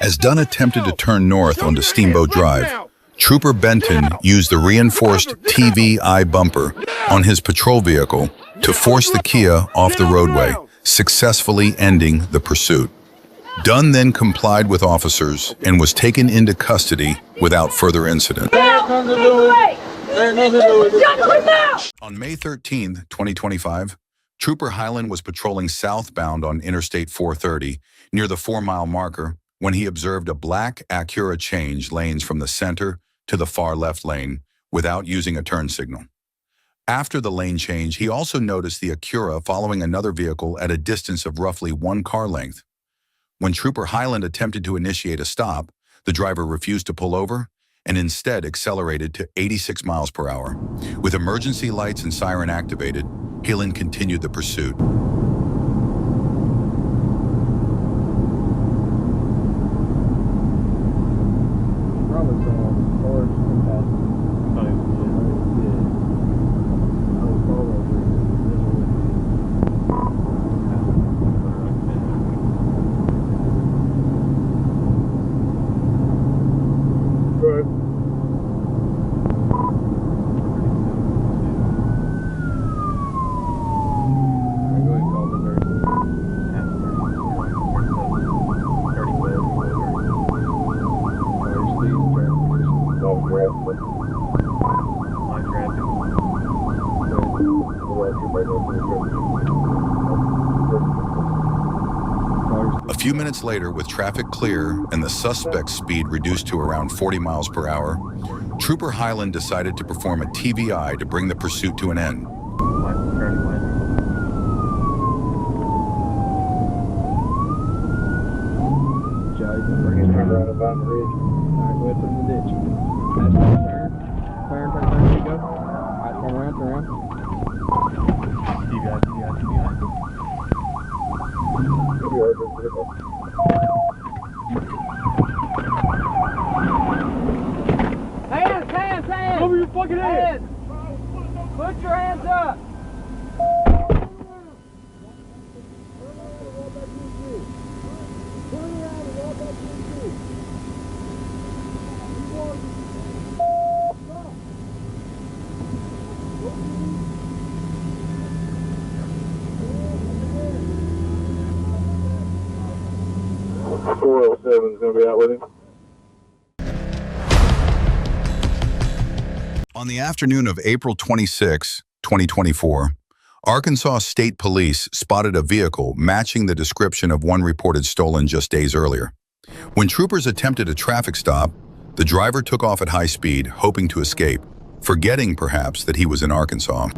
As Dunn attempted to turn north onto Steamboat Drive, Trooper Benton used the reinforced TV-eye bumper on his patrol vehicle to force the Kia off the roadway, successfully ending the pursuit. Dunn then complied with officers and was taken into custody without further incident. On May 13, 2025, Trooper Hyland was patrolling southbound on Interstate 430 near the 4-mile marker when he observed a black Acura change lanes from the center to the far left lane without using a turn signal. After the lane change, he also noticed the Acura following another vehicle at a distance of roughly 1 car length. When Trooper Hyland attempted to initiate a stop, the driver refused to pull over and instead accelerated to 86 miles per hour. With emergency lights and siren activated, Hyland continued the pursuit. A few minutes later, with traffic clear and the suspect's speed reduced to around 40 miles per hour, Trooper Hyland decided to perform a TVI to bring the pursuit to an end. Hands! Over your fucking head! Put your hands up! is going to be out with him. On the afternoon of April 26, 2024, Arkansas State Police spotted a vehicle matching the description of one reported stolen just days earlier. When troopers attempted a traffic stop, the driver took off at high speed, hoping to escape. forgetting perhaps that he was in Arkansas.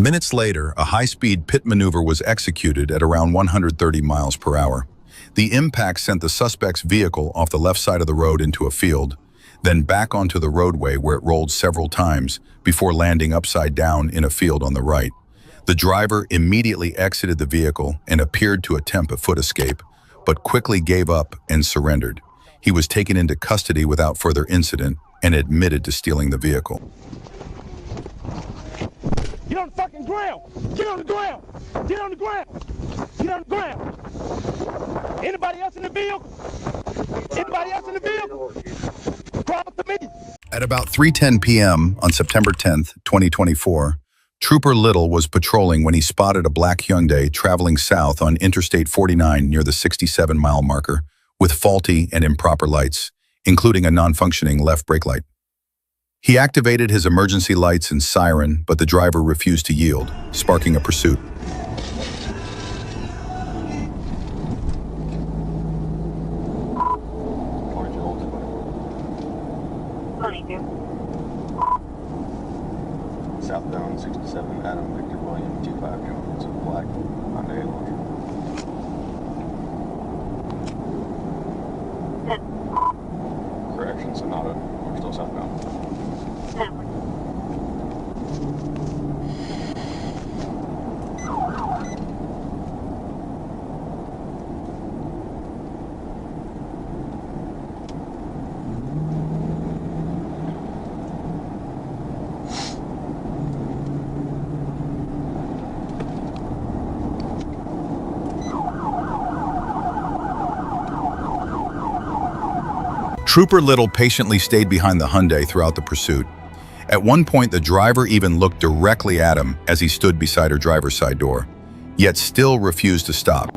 Minutes later, a high-speed pit maneuver was executed at around 130 miles per hour. The impact sent the suspect's vehicle off the left side of the road into a field, then back onto the roadway where it rolled several times before landing upside down in a field on the right. The driver immediately exited the vehicle and appeared to attempt a foot escape, but quickly gave up and surrendered. He was taken into custody without further incident and admitted to stealing the vehicle. Get on the fucking ground! Get on the ground! Get on the ground! Get on the ground! Anybody else in the vehicle? Anybody else in the vehicle? Crawl to me! At about 3:10 p.m. on September 10th, 2024, Trooper Little was patrolling when he spotted a black Hyundai traveling south on Interstate 49 near the 67-mile marker with faulty and improper lights, including a non-functioning left brake light. He activated his emergency lights and siren, but the driver refused to yield, sparking a pursuit. Southbound 67 Adam Victor William 25 Jones, black Hyundai Elantra. Correction, Sonata. We're still southbound. Trooper Little patiently stayed behind the Hyundai throughout the pursuit. At one point, the driver even looked directly at him as he stood beside her driver's side door, yet still refused to stop.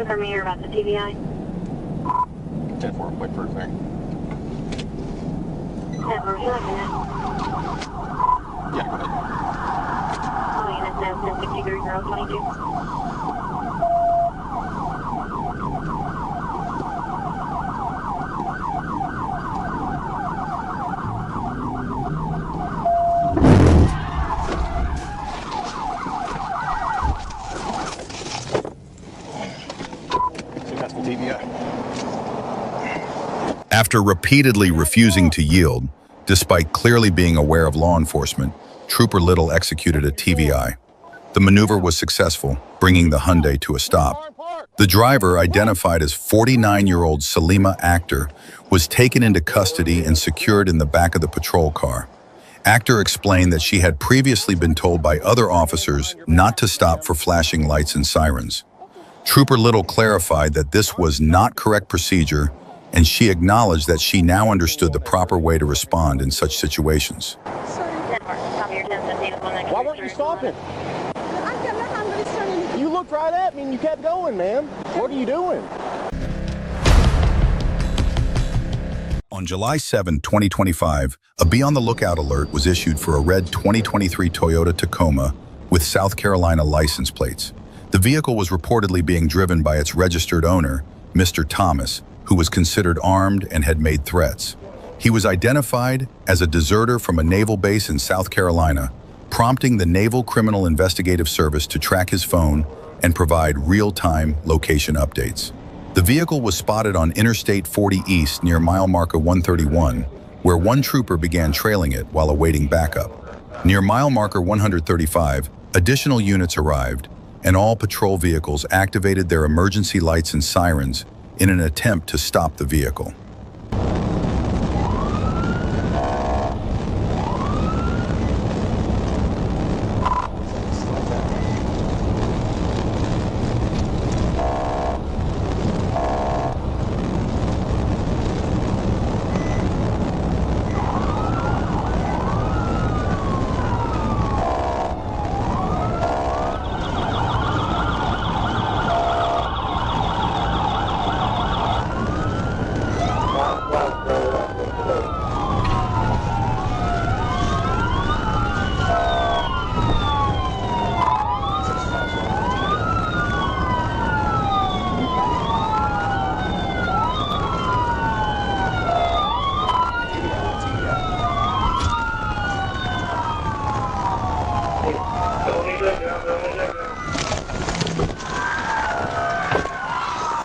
confirm me you're about the TVI? 10-4, wait for a thing. 10-4, would you like to know? Yeah, go ahead. All units know 1063-022. After repeatedly refusing to yield, despite clearly being aware of law enforcement, Trooper Little executed a TVI. The maneuver was successful, bringing the Hyundai to a stop. The driver, identified as 49-year-old Salima Akhtar, was taken into custody and secured in the back of the patrol car. Akhtar explained that she had previously been told by other officers not to stop for flashing lights and sirens. Trooper Little clarified that this was not correct procedure, and she acknowledged that she now understood the proper way to respond in such situations. Why weren't you stopping? You looked right at me and you kept going, man. What are you doing? On July 7, 2025, a Be on the Lookout alert was issued for a red 2023 Toyota Tacoma with South Carolina license plates. The vehicle was reportedly being driven by its registered owner, Mr. Thomas, who was considered armed and had made threats. He was identified as a deserter from a naval base in South Carolina, prompting the Naval Criminal Investigative Service to track his phone and provide real-time location updates. The vehicle was spotted on Interstate 40 East near mile marker 131, where one trooper began trailing it while awaiting backup. Near mile marker 135, additional units arrived, and all patrol vehicles activated their emergency lights and sirens in an attempt to stop the vehicle.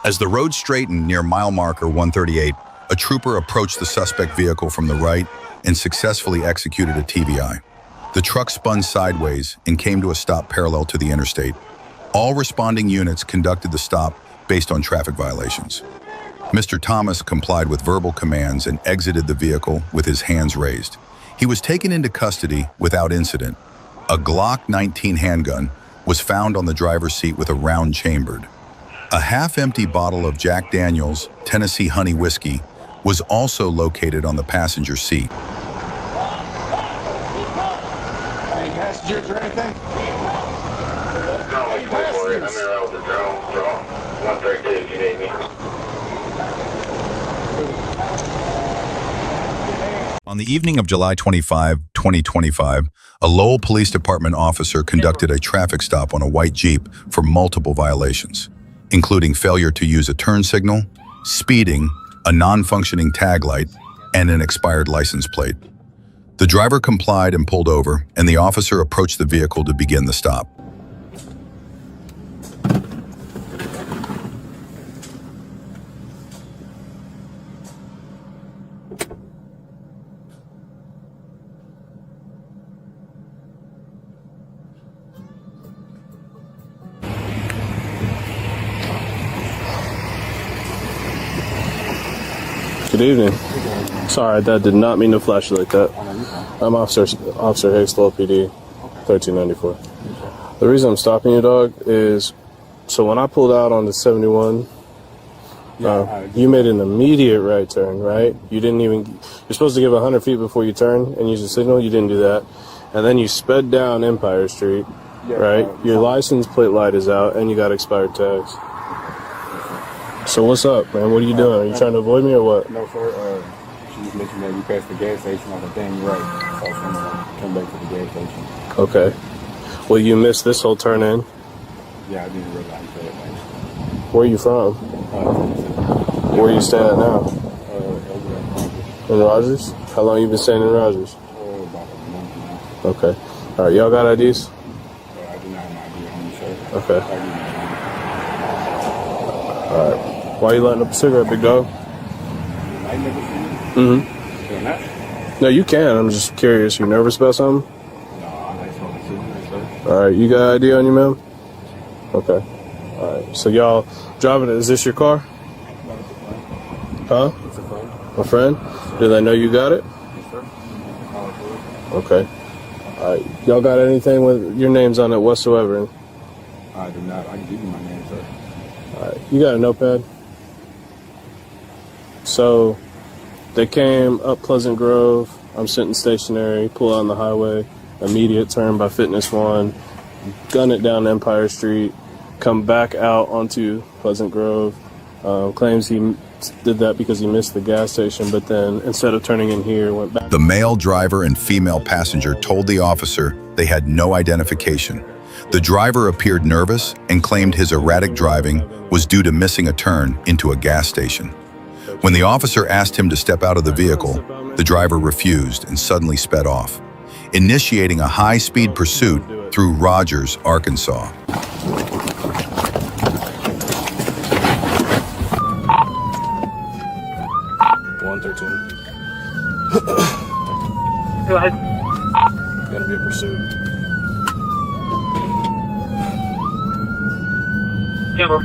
As the road straightened near mile marker 138, a trooper approached the suspect vehicle from the right and successfully executed a TVI. The truck spun sideways and came to a stop parallel to the interstate. All responding units conducted the stop based on traffic violations. Mr. Thomas complied with verbal commands and exited the vehicle with his hands raised. He was taken into custody without incident. A Glock 19 handgun was found on the driver's seat with a round chambered. A half-empty bottle of Jack Daniel's Tennessee Honey Whiskey was also located on the passenger seat. Any passengers or anything? No, I'm there with the drone, so 132 if you need me. On the evening of July 25, 2025, a Lowell Police Department officer conducted a traffic stop on a white Jeep for multiple violations, including failure to use a turn signal, speeding, a non-functioning tag light, and an expired license plate. The driver complied and pulled over, and the officer approached the vehicle to begin the stop. Good evening. Sorry, that did not mean to flash you like that. I'm Officer Hicks, Lowell PD, 1394. The reason I'm stopping you, dog, is so when I pulled out on the 71, you made an immediate right turn, right? You didn't even, you're supposed to give 100 feet before you turn and use the signal. You didn't do that. And then you sped down Empire Street, right? Your license plate light is out and you got expired tags. So what's up, man? What are you doing? Are you trying to avoid me or what? No, sir. She just mentioned that you passed the gas station. I was like, damn, you're right. So I was trying to come back to the gas station. Okay. Well, you missed this whole turn in. Yeah, I didn't realize that. Where are you from? Where are you staying at now? In Rogers? How long you been staying in Rogers? About a month now. Okay. All right. Y'all got IDs? I do not have my ID on me, sir. Okay. All right. Why are you lighting up a cigarette, big dog? Mm-hmm. No, you can. I'm just curious. You nervous about something? No, I like smoking cigarettes, sir. All right. You got ID on you, ma'am? Okay. All right. So y'all driving it. Is this your car? Huh? It's a friend. A friend? Do they know you got it? Yes, sir. Okay. All right. Y'all got anything with your names on it whatsoever? I do not. I can give you my name, sir. All right. You got a notepad? So they came up Pleasant Grove. I'm sitting stationary, pull out on the highway, immediate turn by Fitness 1, gun it down Empire Street, come back out onto Pleasant Grove. Claims he did that because he missed the gas station, but then instead of turning in here, went back. The male driver and female passenger told the officer they had no identification. The driver appeared nervous and claimed his erratic driving was due to missing a turn into a gas station. When the officer asked him to step out of the vehicle, the driver refused and suddenly sped off, initiating a high-speed pursuit through Rogers, Arkansas. 113. Go ahead. Gonna be a pursuit. Timber.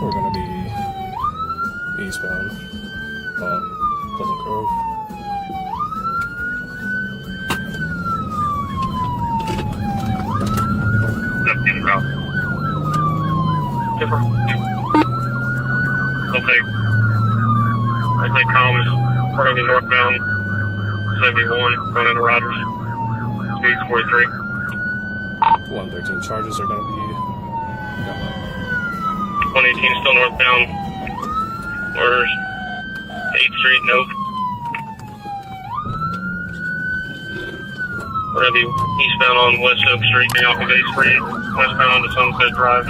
We're gonna be eastbound on Pleasant Grove. Left-hand route. Timber. Okay. I think Calm is going to be northbound 71, going into Rogers. Speed 43. 113 charges are gonna be 118 still northbound. Orders 8th Street, nope. We're going to be eastbound on West Oak Street, getting off of 8th Street, westbound onto Sunset Drive.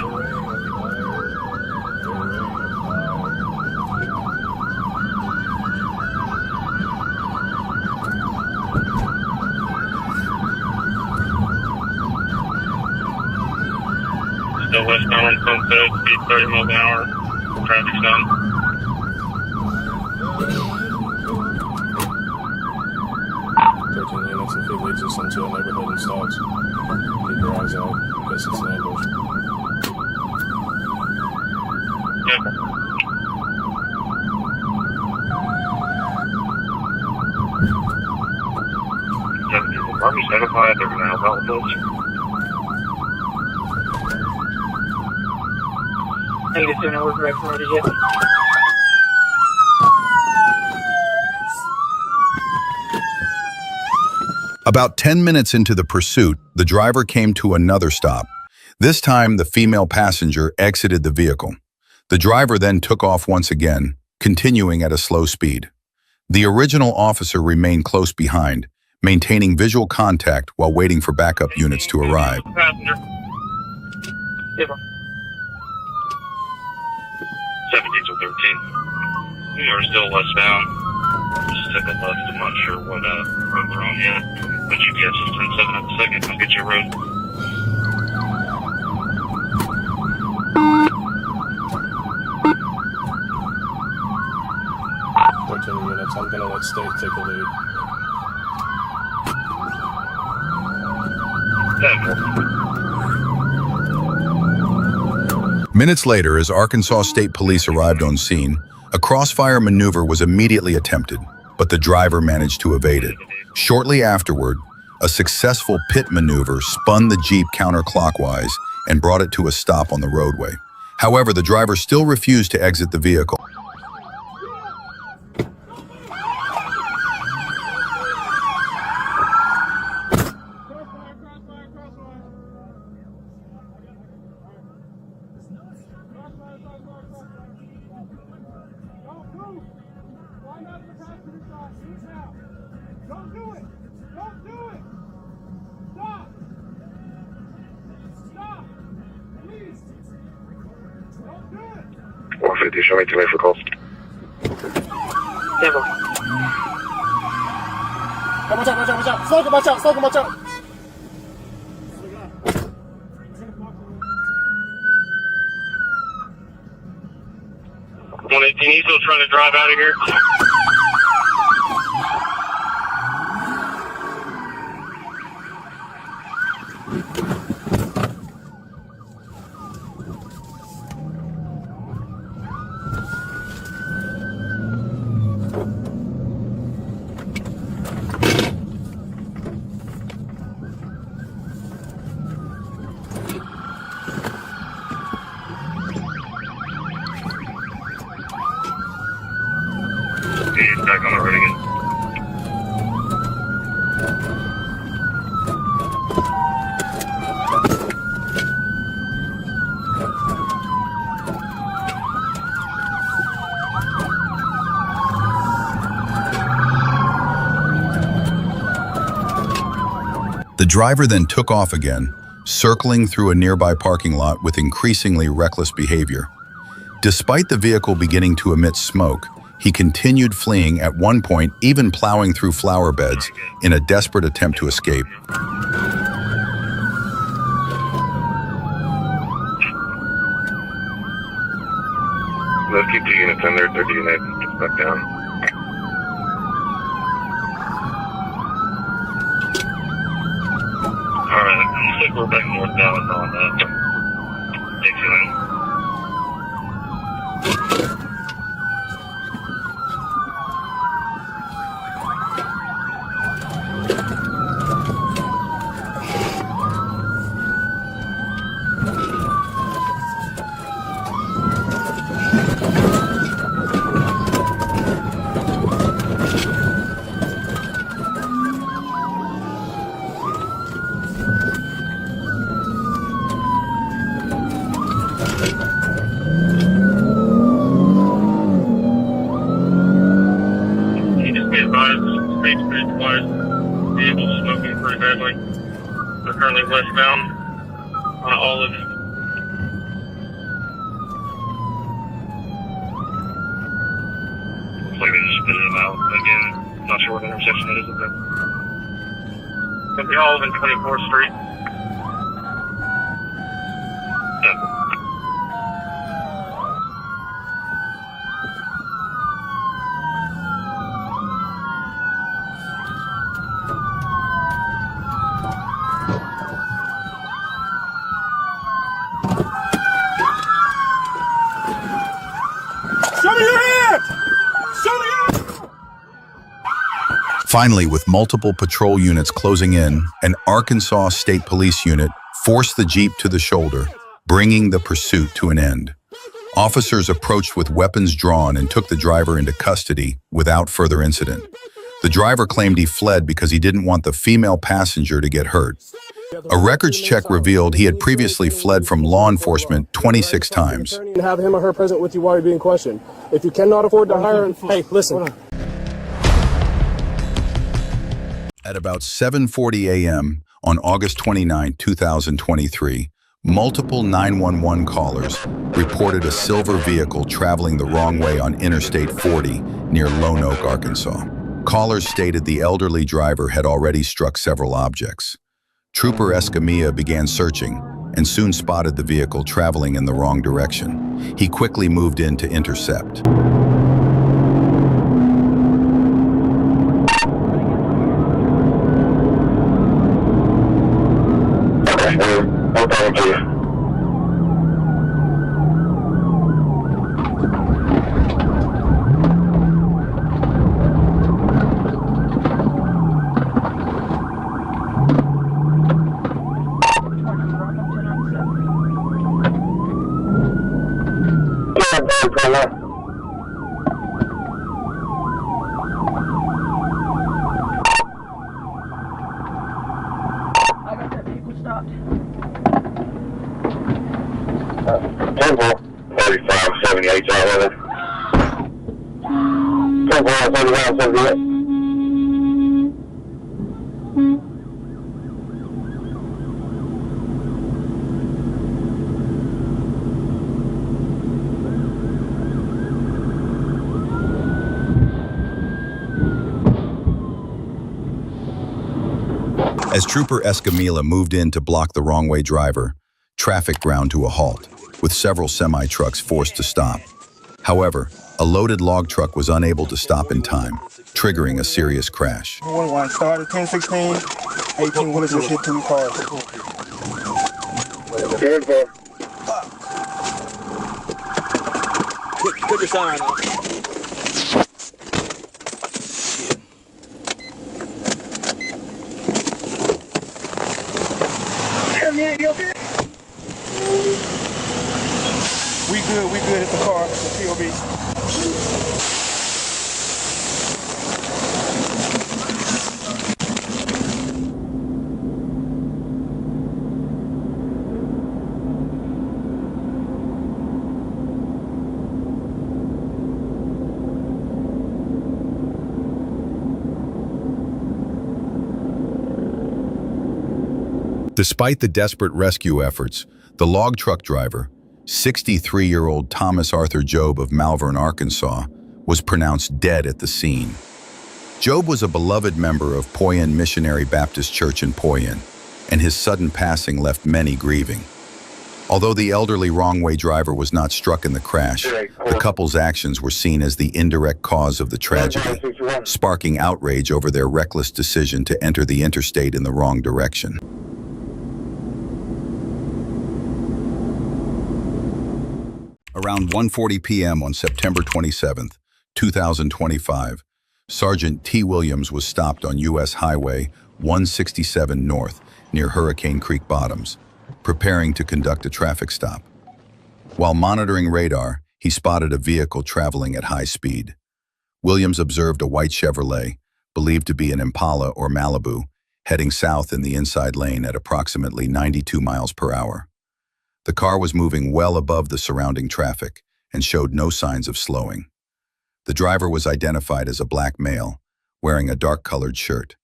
Still westbound on Sunset, speed 30 miles an hour. Traffic's done. 13 units and 50 leads us into a neighborhood and stalls. Keep your eyes out. Guess it's an ambush. Yeah. Army's notified they're going to help out with those. Negative 2, no direction ready yet. About 10 minutes into the pursuit, the driver came to another stop. This time, the female passenger exited the vehicle. The driver then took off once again, continuing at a slow speed. The original officer remained close behind, maintaining visual contact while waiting for backup units to arrive. Passenger. 17 to 13. We are still westbound. Just took a left. I'm not sure what road we're on yet. But GPS is 10-7 at the second. I'll get you a road. Units. I'm gonna let state take a lead. Minutes later, as Arkansas State Police arrived on scene, a crossfire maneuver was immediately attempted, but the driver managed to evade it. Shortly afterward, a successful pit maneuver spun the Jeep counterclockwise and brought it to a stop on the roadway. However, the driver still refused to exit the vehicle. Don't move. Climb out of the passenger side. Sit now. Don't do it. Don't do it. Stop. Stop. Please. Don't do it. 150, show me 2 for calls. Camera. Hey, watch out. Slow him, watch out. 118, he's still trying to drive out of here. He's back on the road again. The driver then took off again, circling through a nearby parking lot with increasingly reckless behavior. Despite the vehicle beginning to emit smoke, he continued fleeing, at one point even plowing through flower beds in a desperate attempt to escape. Let's keep 2 units in there, 30 units, just back down. Alright, I think we're back northbound on Dixieland. Vehicles smoking pretty badly. They're currently westbound on Olive. Looks like they just spit them out again. Not sure what intersection it is with them. Could be Olive and 24th Street. Yeah. Finally, with multiple patrol units closing in, an Arkansas State Police unit forced the Jeep to the shoulder, bringing the pursuit to an end. Officers approached with weapons drawn and took the driver into custody without further incident. The driver claimed he fled because he didn't want the female passenger to get hurt. A records check revealed he had previously fled from law enforcement 26 times. And have him or her present with you while you're being questioned. If you cannot afford to hire, hey, listen. At about 7:40 a.m. on August 29, 2023, multiple 911 callers reported a silver vehicle traveling the wrong way on Interstate 40 near Lone Oak, Arkansas. Callers stated the elderly driver had already struck several objects. Trooper Escamilla began searching and soon spotted the vehicle traveling in the wrong direction. He quickly moved in to intercept. I got that vehicle stopped. 3578 out of it. 3178. As Trooper Escamilla moved in to block the wrong-way driver, traffic ground to a halt, with several semi-trucks forced to stop. However, a loaded log truck was unable to stop in time, triggering a serious crash. 1-1 started 1016, 18 wheelers just hit 2 cars. Put your sign on. We good at the car, the POV. Despite the desperate rescue efforts, the log truck driver, 63-year-old Thomas Arthur Job of Malvern, Arkansas, was pronounced dead at the scene. Job was a beloved member of Poyen Missionary Baptist Church in Poyen, and his sudden passing left many grieving. Although the elderly wrong-way driver was not struck in the crash, the couple's actions were seen as the indirect cause of the tragedy, sparking outrage over their reckless decision to enter the interstate in the wrong direction. Around 1:40 p.m. on September 27, 2025, Sergeant T. Williams was stopped on U.S. Highway 167 North near Hurricane Creek Bottoms, preparing to conduct a traffic stop. While monitoring radar, he spotted a vehicle traveling at high speed. Williams observed a white Chevrolet, believed to be an Impala or Malibu, heading south in the inside lane at approximately 92 miles per hour. The car was moving well above the surrounding traffic and showed no signs of slowing. The driver was identified as a black male, wearing a dark-colored shirt.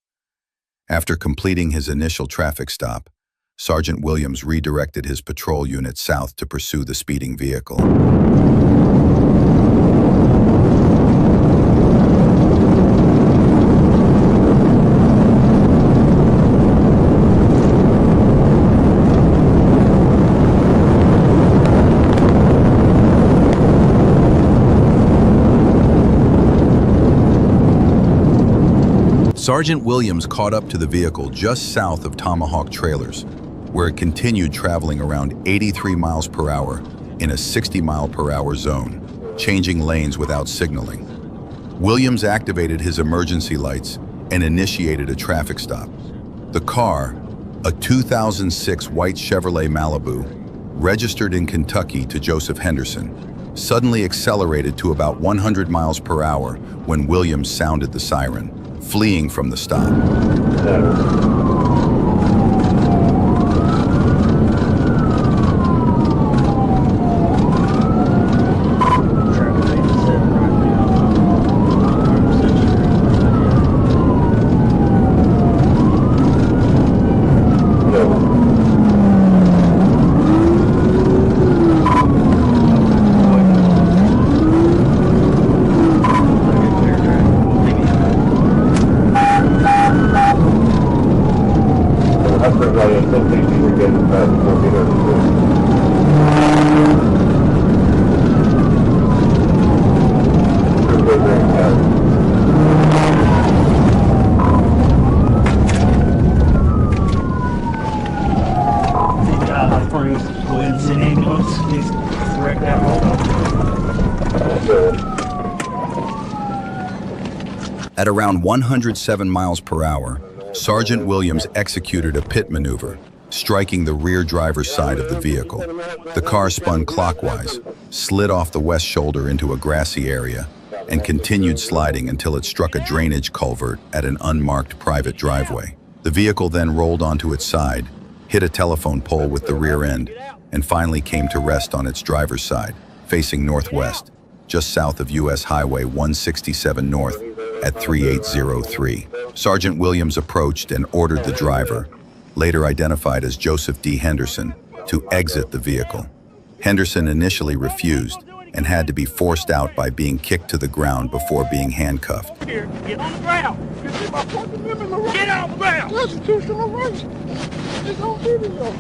After completing his initial traffic stop, Sergeant Williams redirected his patrol unit south to pursue the speeding vehicle. Sergeant Williams caught up to the vehicle just south of Tomahawk Trailers, where it continued traveling around 83 miles per hour in a 60-mile-per-hour zone, changing lanes without signaling. Williams activated his emergency lights and initiated a traffic stop. The car, a 2006 white Chevrolet Malibu, registered in Kentucky to Joseph Henderson, suddenly accelerated to about 100 miles per hour when Williams sounded the siren, fleeing from the stop. At around 107 miles per hour, Sergeant Williams executed a pit maneuver, striking the rear driver's side of the vehicle. The car spun clockwise, slid off the west shoulder into a grassy area, and continued sliding until it struck a drainage culvert at an unmarked private driveway. The vehicle then rolled onto its side, hit a telephone pole with the rear end, and finally came to rest on its driver's side, facing northwest, just south of U.S. Highway 167 North at 3803. Sergeant Williams approached and ordered the driver, later identified as Joseph D. Henderson, to exit the vehicle. Henderson initially refused and had to be forced out by being kicked to the ground before being handcuffed. Here, get on the ground. Get on the ground. Constitutional right. It's on video.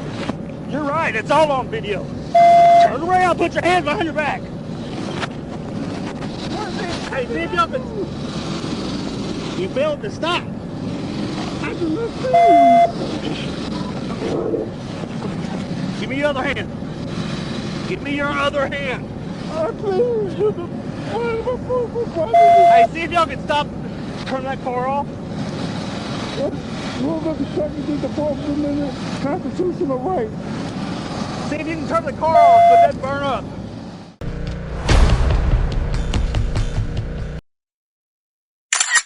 You're right, it's all on video. Turn around, put your hands behind your back. Hey, see if y'all can... You failed to stop. Give me your other hand. Give me your other hand. Hey, see if y'all can stop. Turn that car off. Constitutional right. See if you can turn the car off, but then burn up.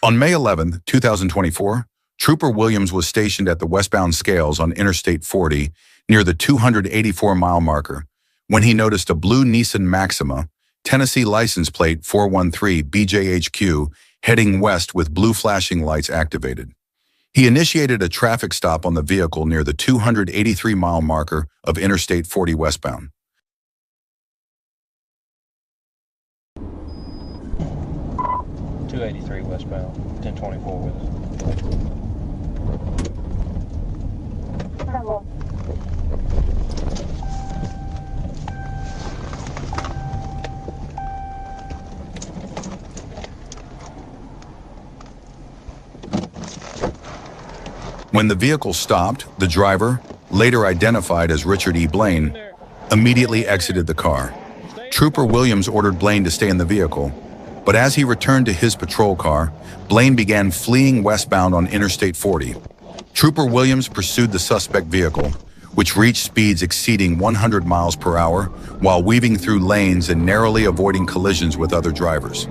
On May 11, 2024, Trooper Williams was stationed at the westbound scales on Interstate 40 near the 284-mile marker when he noticed a blue Nissan Maxima, Tennessee license plate 413 BJHQ, heading west with blue flashing lights activated. He initiated a traffic stop on the vehicle near the 283-mile marker of Interstate 40 westbound. .283 westbound, 1024 with us. When the vehicle stopped, the driver, later identified as Richard E. Blaine, immediately exited the car. Trooper Williams ordered Blaine to stay in the vehicle, but as he returned to his patrol car, Blaine began fleeing westbound on Interstate 40. Trooper Williams pursued the suspect vehicle, which reached speeds exceeding 100 miles per hour while weaving through lanes and narrowly avoiding collisions with other drivers.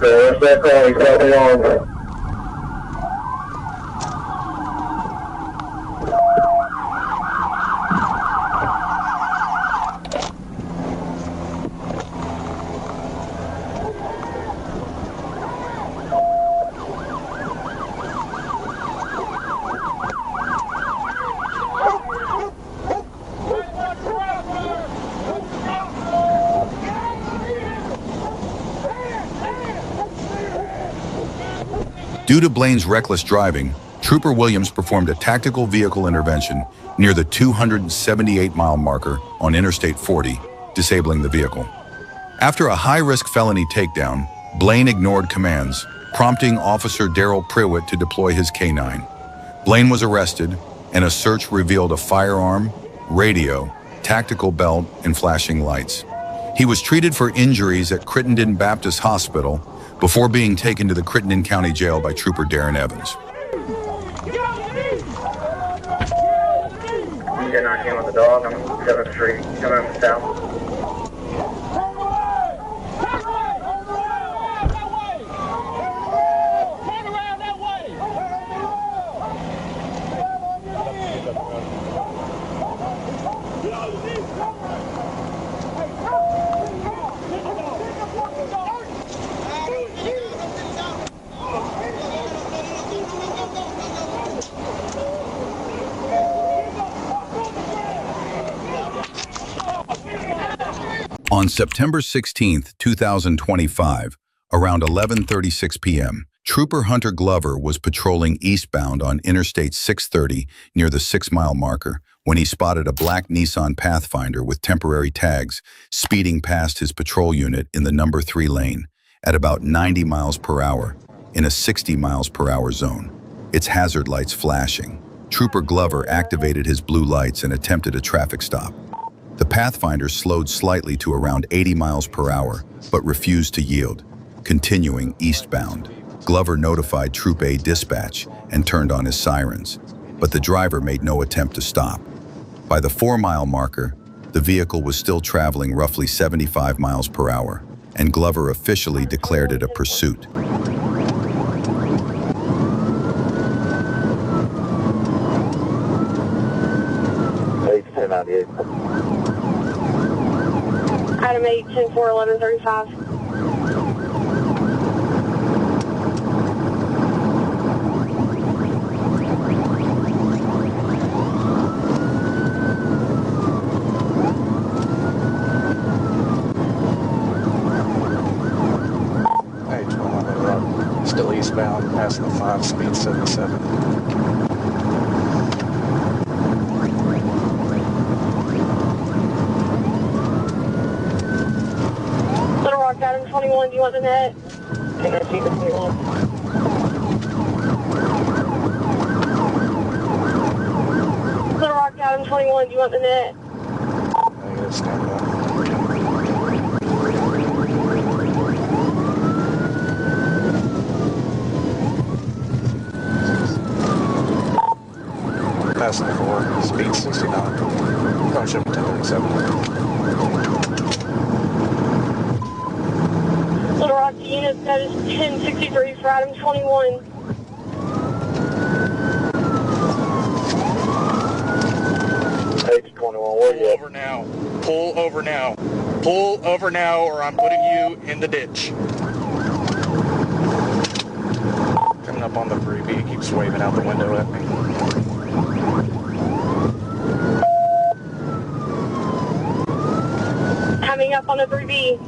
Where's that car? He's probably on. Due to Blaine's reckless driving, Trooper Williams performed a tactical vehicle intervention near the 278-mile marker on Interstate 40, disabling the vehicle. After a high-risk felony takedown, Blaine ignored commands, prompting Officer Daryl Priwitt to deploy his canine. Blaine was arrested, and a search revealed a firearm, radio, tactical belt, and flashing lights. He was treated for injuries at Crittenden Baptist Hospital before being taken to the Crittenden County Jail by Trooper Darren Evans. Getting on him with the dog on 7th Street, coming from the south. On September 16, 2025, around 11:36 p.m., Trooper Hunter Glover was patrolling eastbound on Interstate 630 near the 6-mile marker when he spotted a black Nissan Pathfinder with temporary tags speeding past his patrol unit in the number 3 lane at about 90 miles per hour in a 60 miles per hour zone, its hazard lights flashing. Trooper Glover activated his blue lights and attempted a traffic stop. The Pathfinder slowed slightly to around 80 miles per hour, but refused to yield, continuing eastbound. Glover notified Troop A dispatch and turned on his sirens, but the driver made no attempt to stop. By the 4-mile marker, the vehicle was still traveling roughly 75 miles per hour, and Glover officially declared it a pursuit. Item 8, 10-4, 1135. Still eastbound, passing the 5, speed 77. Item 21, do you want the net? Take that seat, 21. Little Rock, Item 21, do you want the net? I gotta stand up. Passing the 4, speed 69. Don't show me 1037. Little Rock unit, that is 1063 for item 21. Page 21, where you at? Over now. Pull over now. Pull over now, or I'm putting you in the ditch. Coming up on the 3B, keeps waving out the window at me. Coming up on the 3B.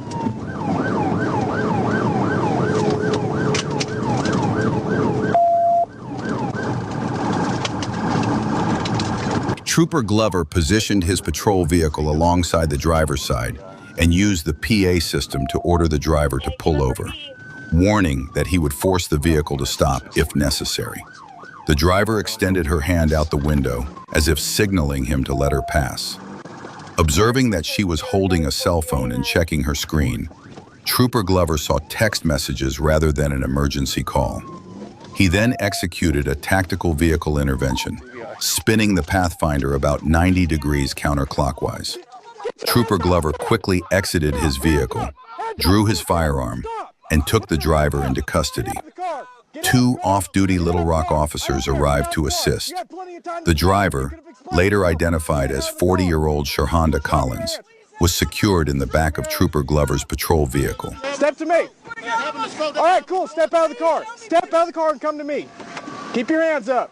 Trooper Glover positioned his patrol vehicle alongside the driver's side and used the PA system to order the driver to pull over, warning that he would force the vehicle to stop if necessary. The driver extended her hand out the window as if signaling him to let her pass. Observing that she was holding a cell phone and checking her screen, Trooper Glover saw text messages rather than an emergency call. He then executed a tactical vehicle intervention, spinning the Pathfinder about 90 degrees counterclockwise. Trooper Glover quickly exited his vehicle, drew his firearm, and took the driver into custody. 2 off-duty Little Rock officers arrived to assist. The driver, later identified as 40-year-old Sharhonda Collins, was secured in the back of Trooper Glover's patrol vehicle. Step to me. All right, cool. Step out of the car. Step out of the car and come to me. Keep your hands up.